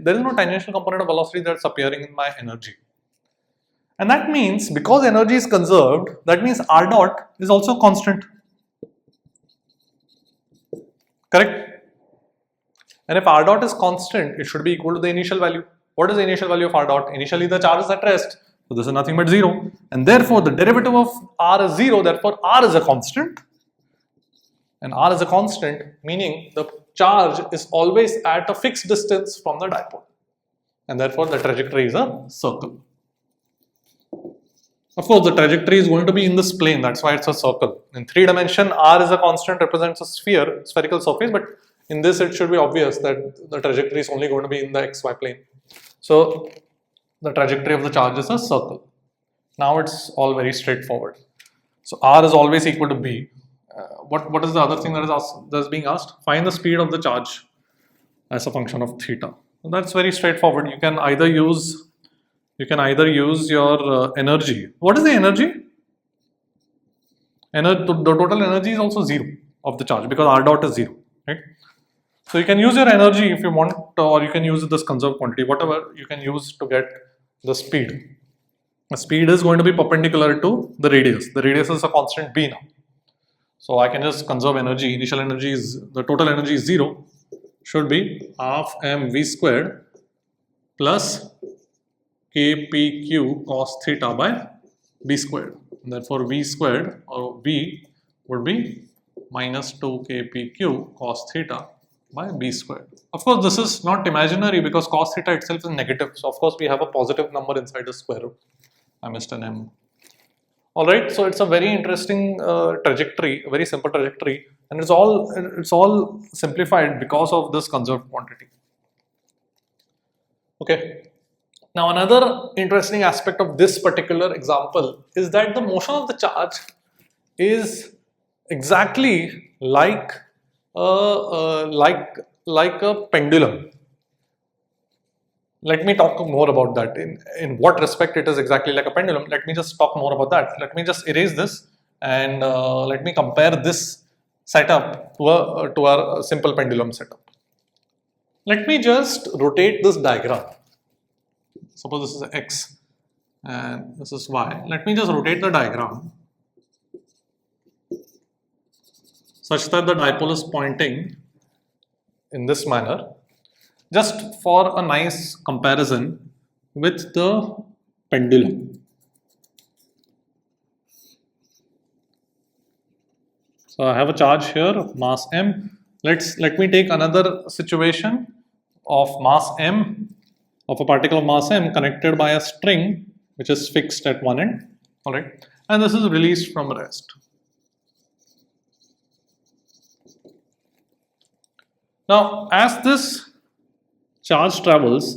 there is no tangential component of velocity that's appearing in my energy. And that means because energy is conserved, that means r dot is also constant. Correct? And if r dot is constant, it should be equal to the initial value. What is the initial value of r dot? Initially the charge is at rest. So this is nothing but 0. And therefore the derivative of r is 0. Therefore r is a constant. And r is a constant, meaning the charge is always at a fixed distance from the dipole. And therefore the trajectory is a circle. Of course, the trajectory is going to be in this plane, that's why it's a circle. In 3 dimension, r is a constant, represents a sphere, spherical surface, but in this it should be obvious that the trajectory is only going to be in the xy plane. So the trajectory of the charge is a circle. Now it's all very straightforward. So r is always equal to b. What is the other thing that is being asked? Find the speed of the charge as a function of theta. So that's very straightforward. You can either use your energy. What is the energy? The total energy is also 0 of the charge because r dot is 0, right? So you can use your energy if you want, or you can use this conserved quantity, whatever you can use to get the speed. The speed is going to be perpendicular to the radius. The radius is a constant b now. So I can just conserve energy. Initial energy is, the total energy is 0, should be half mv squared plus kpq cos theta by b squared. And therefore v squared or v would be minus 2 kpq cos theta by b squared. Of course, this is not imaginary because cos theta itself is negative. So of course we have a positive number inside the square root. I missed an m. Alright, so it's a very interesting trajectory, a very simple trajectory, and it's all simplified because of this conserved quantity. Okay. Now another interesting aspect of this particular example is that the motion of the charge is exactly like a pendulum. Let me talk more about that. In what respect it is exactly like a pendulum. Let me just talk more about that. Let me just erase this and let me compare this setup to our simple pendulum setup. Let me just rotate this diagram. Suppose this is x and this is y. Let me just rotate the diagram such that the dipole is pointing in this manner, just for a nice comparison with the pendulum. So I have a charge here of mass m. Let me take another situation of mass m, of a particle of mass m connected by a string which is fixed at one end. Alright, and this is released from rest. Now as this charge travels,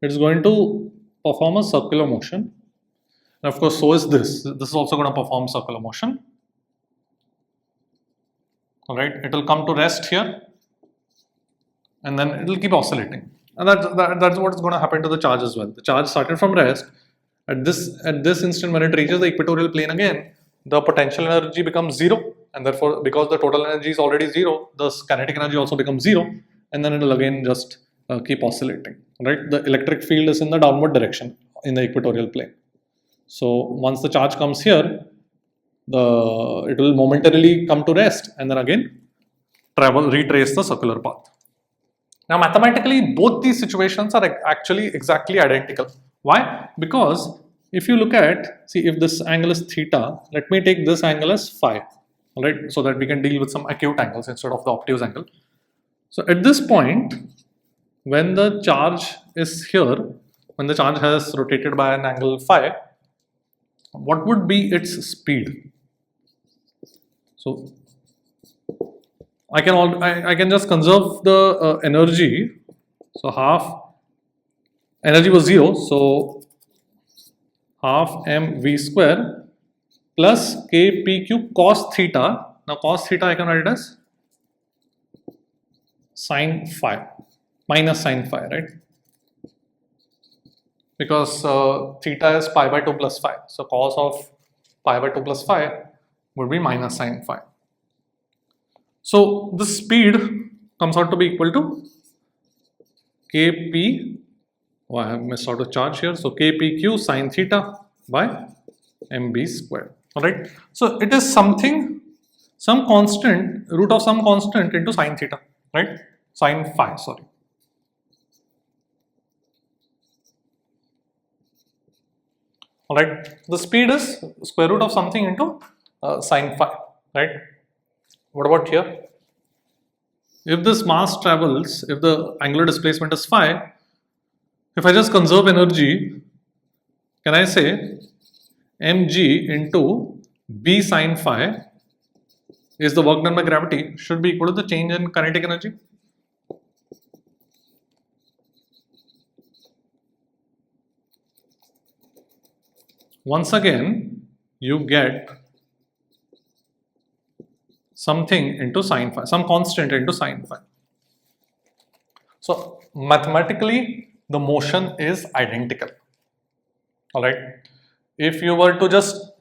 it is going to perform a circular motion, and of course so is this. This is also going to perform circular motion. Alright, it will come to rest here and then it will keep oscillating, and that's what is going to happen to the charge as well. The charge started from rest. At this instant, when it reaches the equatorial plane again, the potential energy becomes 0, and therefore because the total energy is already 0, the kinetic energy also becomes 0, and then it will again just keep oscillating. Right, the electric field is in the downward direction in the equatorial plane. So once the charge comes here, it will momentarily come to rest and then again retrace the circular path. Now mathematically both these situations are actually exactly identical. Why? Because if you look at, see, if this angle is theta, let me take this angle as phi, alright, so that we can deal with some acute angles instead of the obtuse angle. So at this point, when the charge is here, when the charge has rotated by an angle phi, what would be its speed? So I can just conserve the energy. So half energy was 0, so half mv square plus kpq cos theta. Now cos theta I can write it as sine phi minus sine phi, right? Because theta is pi by 2 plus phi. So cos of pi by 2 plus phi would be minus sine phi. So the speed comes out to be equal to kp, oh I have missed out a charge here, so kpq sine theta by mb squared. Alright, so it is something, some constant, root of some constant into sine theta, right? Sine phi, sorry. Alright, the speed is square root of something into sine phi, right? What about here? If this mass travels, if the angular displacement is phi, if I just conserve energy, can I say mg into b sine phi is the work done by gravity should be equal to the change in kinetic energy? Once again, you get something into sine phi, some constant into sine phi. So mathematically, the motion is identical. All right. If you were to just,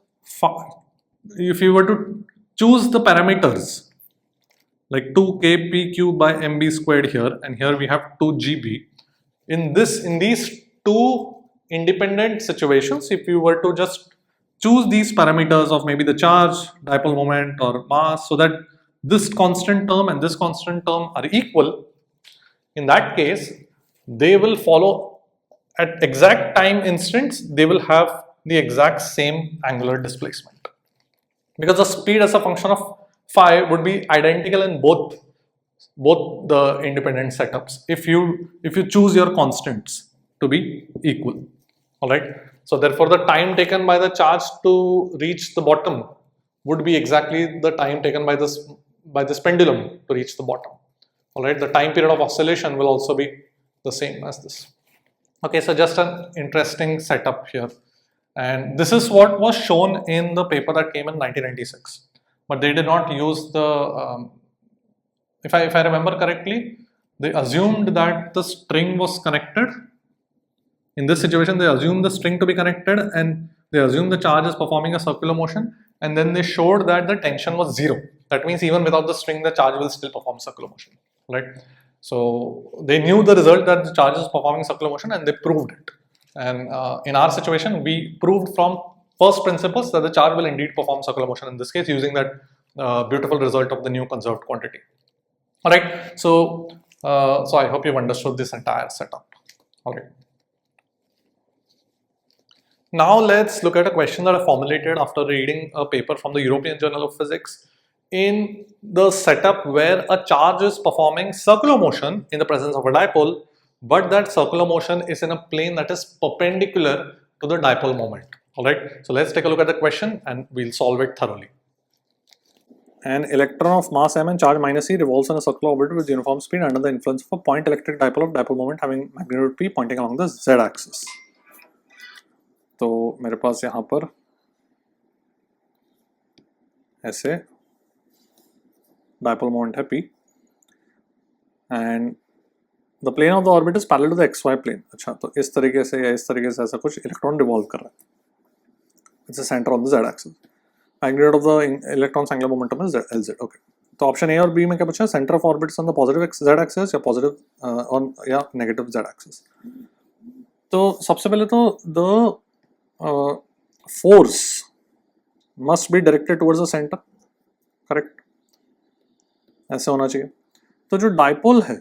if you were to choose the parameters like 2kpq by mb squared here, and here we have 2gb. In these two independent situations, if you were to just choose these parameters of maybe the charge, dipole moment, or mass, so that this constant term and this constant term are equal, in that case, they will follow at exact time instants, they will have the exact same angular displacement. Because the speed as a function of phi would be identical in both the independent setups if you choose your constants to be equal. All right. So therefore, the time taken by the charge to reach the bottom would be exactly the time taken by this pendulum to reach the bottom. All right. The time period of oscillation will also be the same as this. Okay. So just an interesting setup here, and this is what was shown in the paper that came in 1996. But they did not use the. If I remember correctly, they assumed that the string was connected. In this situation, they assumed the string to be connected and they assumed the charge is performing a circular motion, and then they showed that the tension was 0. That means even without the string, the charge will still perform circular motion, right? So they knew the result that the charge is performing circular motion and they proved it. And in our situation, we proved from first principles that the charge will indeed perform circular motion in this case using that beautiful result of the new conserved quantity. All right, so I hope you've understood this entire setup. All right. Now let's look at a question that I formulated after reading a paper from the European Journal of Physics in the setup where a charge is performing circular motion in the presence of a dipole, but that circular motion is in a plane that is perpendicular to the dipole moment. All right, so let's take a look at the question and we'll solve it thoroughly. An electron of mass m and charge minus e revolves in a circular orbit with uniform speed under the influence of a point electric dipole of dipole moment having magnitude p pointing along the z axis. तो मेरे पास यहाँ पर ऐसे dipole moment है p and the plane of the orbit is parallel to the xy plane. अच्छा, तो इस तरीके से या इस तरीके से ऐसा कुछ इलेक्ट्रॉन रिवॉल्व कर रहा है. It's a center on the z axis. Magnitude of the electron's angular momentum is Lz. Okay. तो ऑप्शन ए और बी में क्या पूछा? Centre of orbits on the positive z axis या पॉजिटिव ऑन या नेगेटिव z एक्सिस. तो सबसे पहले तो the force must be directed towards the centre, correct? ऐसे होना चाहिए. तो जो डाइपोल है,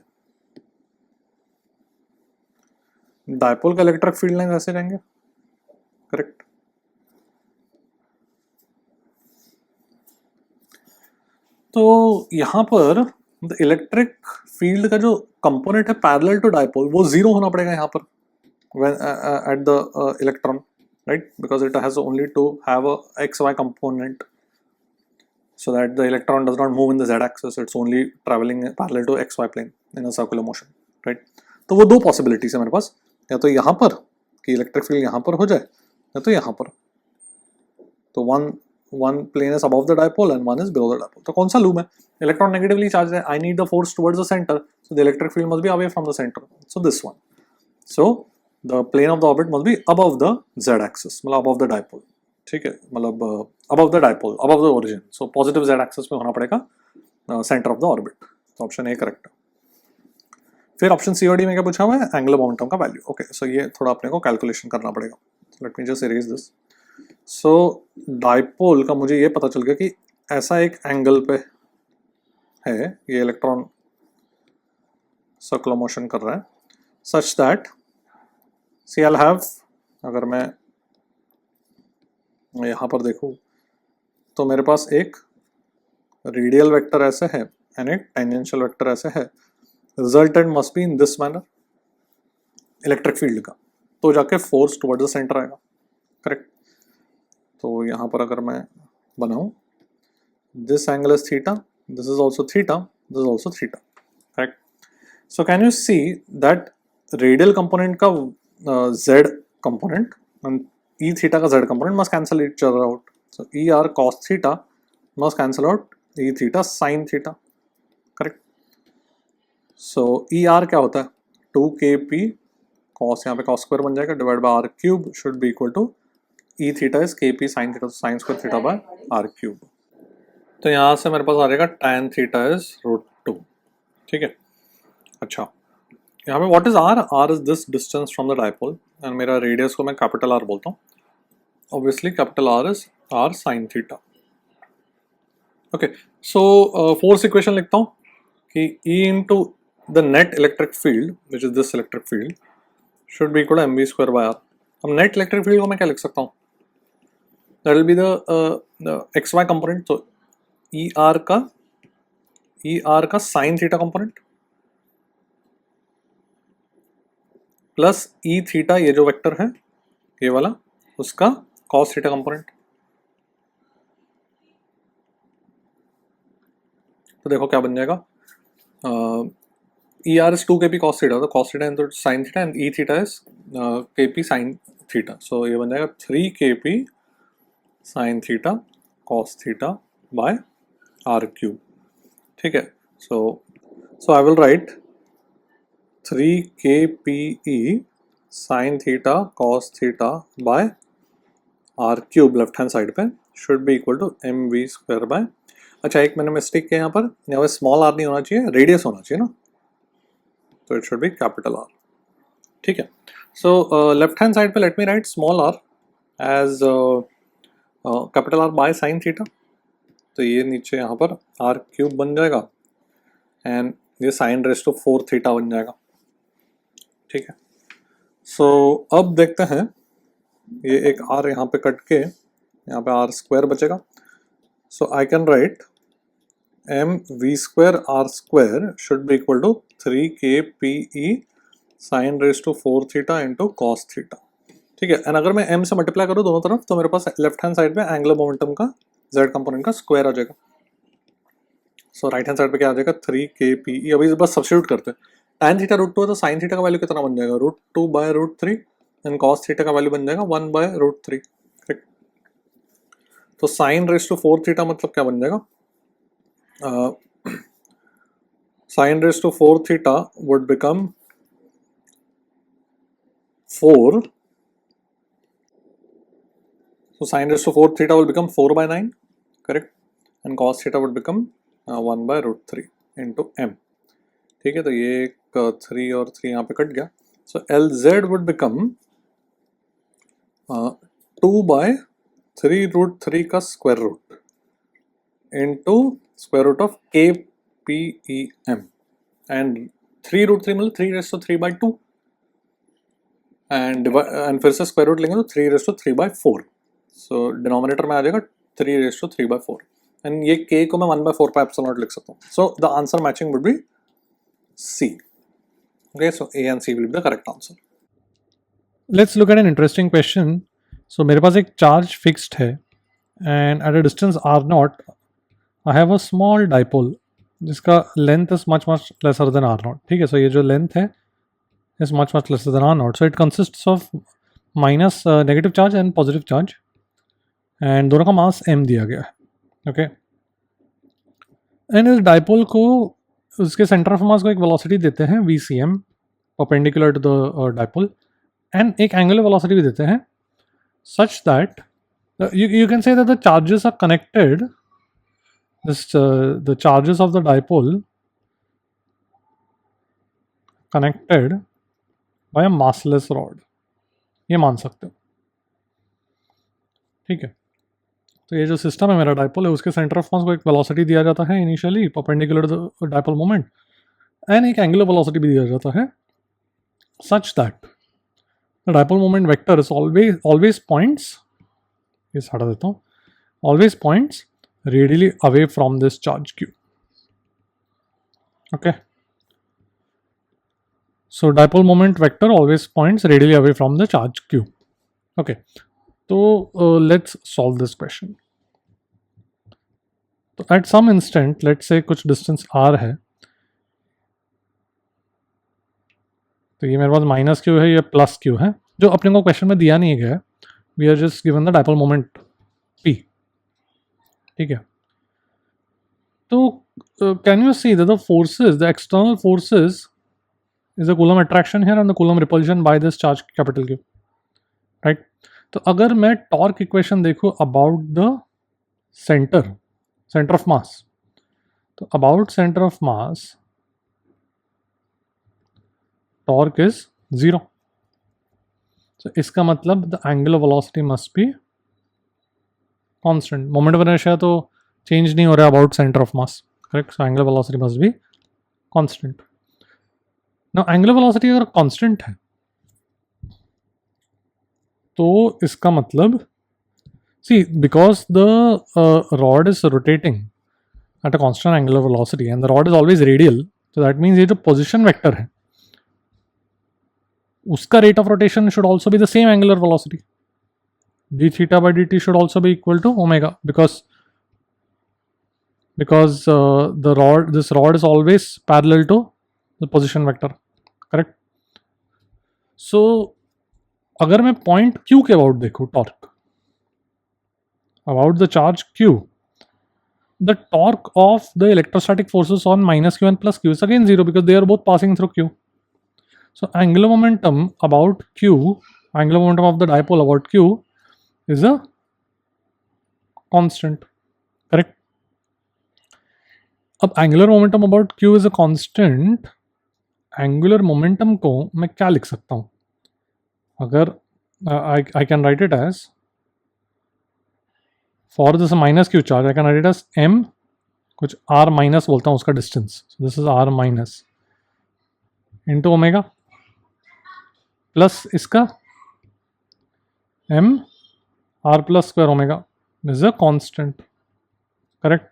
डाइपोल का इलेक्ट्रिक फील्ड लाइन ऐसे रहेंगे, करेक्ट? तो यहां पर द इलेक्ट्रिक फील्ड का जो कंपोनेंट है पैरेलल टू डाइपोल वो जीरो होना पड़ेगा यहां पर at the electron, right? Because it has only to have a xy component, so that the electron does not move in the z axis, it's only traveling parallel to xy plane in a circular motion, right? तो वो दो possibilities है मेरे पास, या तो यहाँ पर कि इलेक्ट्रिक फील्ड यहाँ पर हो जाए, या तो यहाँ पर. तो one plane is above the dipole and one is below the dipole. तो कौन सा लूम है? इलेक्ट्रॉन नेगेटिवली चार्ज है, I need the force towards the centre, so the electric field must be away from the centre, so this one. So the plane of the orbit must be above the z axis, मतलब above the dipole, ठीक है, मतलब above the dipole, above the origin. So positive z axis में होना पड़ेगा centre of the orbit. तो option A correct है. फिर ऑप्शन सी और डी में क्या पूछा हुआ है? एंगुलर मोमेंटम का वैल्यू. ओके, सो ये थोड़ा अपने को कैलकुलेशन करना पड़ेगा. Late me just erase this. So dipole का मुझे ये पता चल गया कि ऐसा एक एंगल पे है, ये इलेक्ट्रॉन सर्कुलर मोशन कर रहा है, such that C I have, अगर मैं यहाँ पर देखूँ तो मेरे पास एक रेडियल वेक्टर ऐसे है एंड एक टेंजेंशियल वेक्टर ऐसे है. Resultant must be in this manner electric field का, तो जाके फोर्स टुवर्ड्स द सेंटर आएगा, करेक्ट. तो यहाँ पर अगर मैं बनाऊँ, this angle is theta, this is also theta, this is also theta, correct. So can you see that radial component का z component and e theta का z component must cancel each other out. So e r cos theta must cancel out e theta sin theta, correct. So e r क्या होता है? 2kp cos, यहाँ पे cos square बन जाएगा, divide by r cube should be equal to e theta is kp sin theta, sin square theta by r cube. तो यहाँ से मेरे पास आ जाएगा tan theta is √2, ठीक है. अच्छा, यहाँ पे what is r? R is this distance from the dipole and मेरा रेडियस को मैं कैपिटल आर बोलता हूँ. Obviously capital R is r sine theta. Okay, so force equation लिखता हूँ कि E into the net electric field which is this electric field should be equal to mv square by r. अब net electric field को मैं क्या लिख सकता हूँ? That will be the x y component. तो ई आर का sine theta component plus e theta, ये जो वेक्टर है ये वाला, उसका कॉस थीटा कंपोनेंट. तो देखो क्या बन जाएगा, E R is 2kp cos theta, तो cos theta into sine theta and E theta is kp sine theta. So ये बन जाएगा 3kp sine theta cos theta by R cube, ठीक है. So I will write 3kpe sin theta cos theta by r cube left hand side पे should be equal to mv square by. अच्छा, एक मैंने mistake किया यहाँ पर small are नहीं होना चाहिए, रेडियस होना चाहिए ना, तो it should be capital R, ठीक है. सो लेफ्ट हैंड साइड पे let me write small r as capital R by sine theta. तो ये नीचे यहाँ पर आर क्यूब बन जाएगा एंड ये साइन रेस टू 4 थीटा बन जाएगा, ठीक है. सो अब देखते हैं, ये एक आर यहाँ पे कट के यहाँ पे आर स्क्वायर बचेगा. So I can write M V square R square should be equal to 3kpe sine raise to 4 theta into cos theta, ठीक है. एंड अगर मैं m से मल्टीप्लाई करूँ दोनों तरफ तो मेरे पास लेफ्ट हैंड साइड पे एंगुलर मोमेंटम का z कंपोनेंट का स्क्वायर आ जाएगा. सो राइट हैंड साइड पे क्या आ जाएगा? 3kpe. अभी बस सब्स्टिट्यूट करते हैं. tan थीटा √2 है तो sin थीटा का वैल्यू कितना बन जाएगा? √2 बाय √3 एंड cos थीटा का वैल्यू बन जाएगा 1 बाय √3, करेक्ट. तो sin रेस टू 4 थीटा मतलब क्या बन जाएगा? sin raise to 4 theta would become 4. So sin raised to 4 theta will become 4 by 9, correct, and cos theta would become 1 by √3 into m, ठीक है. तो ये एक 3 और 3 यहाँ पे कट गया. So LZ would become 2 by 3√3 का square root into square root of KPEM and 3√3 मतलब 3 raised to 3 by 2 and फिर से स्क्वायर रूट लेंगे तो 3 raised to 3 by 4. So denominator में आ जाएगा 3 raised to 3 by 4 एंड ये k को मैं 1 by 4 pi epsilon naught लिख सकता हूँ. So the answer matching would be C. Okay, so A and C will be the correct answer. Let's look at an interesting question. So मेरे पास एक charge fixed है and at a distance R naught I have a small dipole जिसका length is much much lesser than R naught. ठीक है, so ये जो length है is much much lesser than R naught. So it consists of minus negative charge and positive charge and दोनों का मास m दिया गया है. ओके, एंड इस डाइपोल को उसके सेंटर ऑफ मास को एक वेलोसिटी देते हैं vcm perpendicular to the dipole and एक एंगुलर वेलोसिटी भी देते हैं such that you can say that the charges are connected. The charges of the dipole connected by a massless rod. ये मान सकते हो. ठीक है, तो ये जो सिस्टम है मेरा डाइपोल है उसके सेंटर ऑफ मास को एक वेलोसिटी दिया जाता है initially perpendicular to the dipole moment and एक एंगुलर वेलोसिटी भी दिया जाता है such that the dipole moment vector is always points, इस हटा देता हूँ, always points radially away from this charge q. Okay, so dipole moment vector always points radially away from the charge q. Okay, so let's solve this question. तो at some instant, let's say कुछ distance r है, तो ये मेरे पास minus Q है, ये plus Q है, जो अपने को क्वेश्चन में दिया नहीं गया. We are just given the dipole moment p. ठीक है, तो can you see that the forces, the external forces is a Coulomb attraction here and the Coulomb repulsion by this charge capital Q, right. तो अगर मैं torque equation देखूं about the centre of mass, तो about centre of mass torque is 0. तो इसका मतलब the angular velocity must be constant. Moment of inertia तो change नहीं हो रहा about centre of mass, correct. So angular velocity must be constant. Now angular velocity अगर constant है तो इसका मतलब, see because the rod is rotating at a constant angular velocity and the rod is always radial, तो that means ये जो position vector है उसका rate of rotation should also be the same angular velocity. d theta by dt should also be equal to omega because this rod is always parallel to the position vector, correct. So अगर मैं point q के about देखूँ, torque about the charge q, the torque of the electrostatic forces on minus q and plus q is again 0 because they are both passing through q. So angular momentum about q, angular momentum of the dipole about q is a constant, correct. अब angular momentum about q is a constant, angular momentum को मैं क्या लिख सकता हूँ? अगर I can write it as, for this minus q charge I can write it as m कुछ r minus बोलता हूँ उसका distance, so this is r minus into omega plus इसका m r plus square omega is a constant, correct.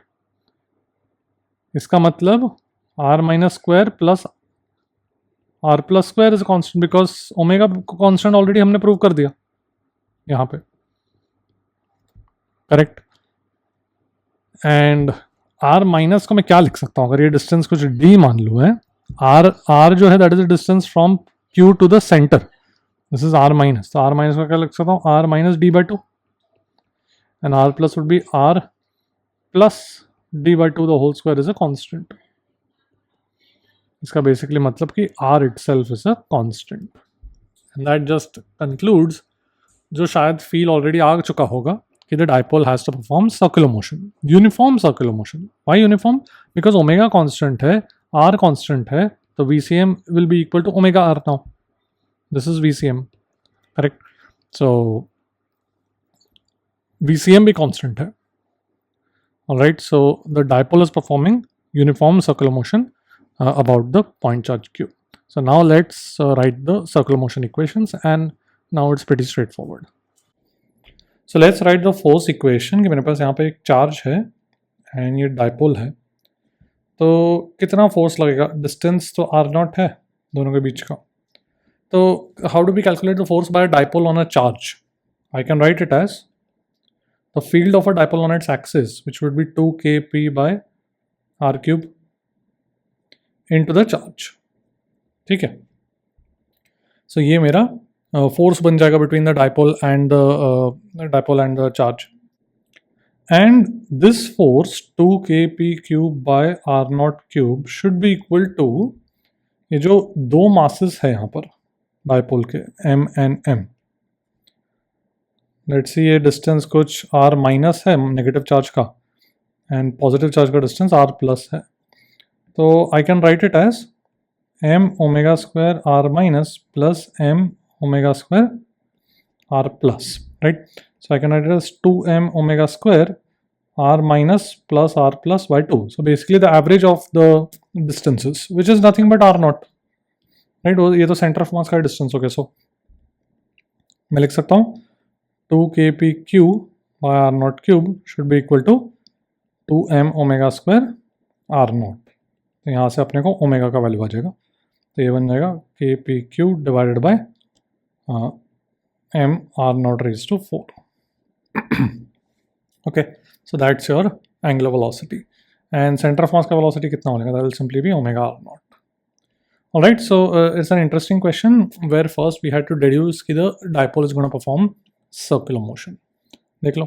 इसका मतलब r minus square plus r plus square is a constant because omega constant already हमने prove कर दिया यहाँ पे, correct. And r minus को मैं क्या लिख सकता हूँ अगर ये डिस्टेंस कुछ d मान लूँ है, r जो है that is the distance from q to the centre, this is r minus. तो r माइनस को क्या लिख सकता हूँ, r minus d by 2 and r plus would be r plus d by 2 the whole square is a constant. इसका basically मतलब कि r itself is a constant. And that just concludes जो शायद फील ऑलरेडी आ चुका होगा कि the dipole has to perform circular motion, uniform circular motion. Why uniform? Because omega constant है, r constant है, तो VCM will be equal to omega r now. This is VCM, correct. So VCM भी constant है. Alright, so the dipole is performing uniform circular motion about the point charge q. So now let's write the circular motion equations and now it's pretty straightforward. So let's write the force equation कि मेरे पास यहाँ पे एक charge है and ये dipole है, तो कितना फोर्स लगेगा, डिस्टेंस तो r नॉट है दोनों के बीच का, तो how do we calculate the force by a dipole on a charge? I can write it as the field of a dipole on its axis, which would be 2kp by r cube into the charge. ठीक है, so ये मेरा force बन जाएगा between the dipole and the charge, and this force 2kp cube by r naught cube should be equal to ये जो दो masses है यहाँ पर डायपोल के m and m. Let's see ये डिस्टेंस कुछ r माइनस है नेगेटिव चार्ज का, एंड पॉजिटिव चार्ज का डिस्टेंस r प्लस है. तो I can write it as m omega square r minus plus m omega square r plus, right. So I can write it as 2m omega square r minus plus r plus by 2. So basically the average of the distances, which is nothing but r naught, right. ये तो centre of मास का distance हो गया. सो मैं लिख सकता हूँ 2kp cube by r naught cube should be equal to 2m omega square r naught. तो यहाँ से अपने को ओमेगा का वैल्यू आ जाएगा, तो ये बन जाएगा kp cube divided by m r naught raised to 4. Okay, so that's your angular velocity, and center of mass का velocity कितना होगा, that will simply be omega r naught. Alright, so it's an interesting question where first we had to deduce कि the dipole is going to perform circular motion. देख लो.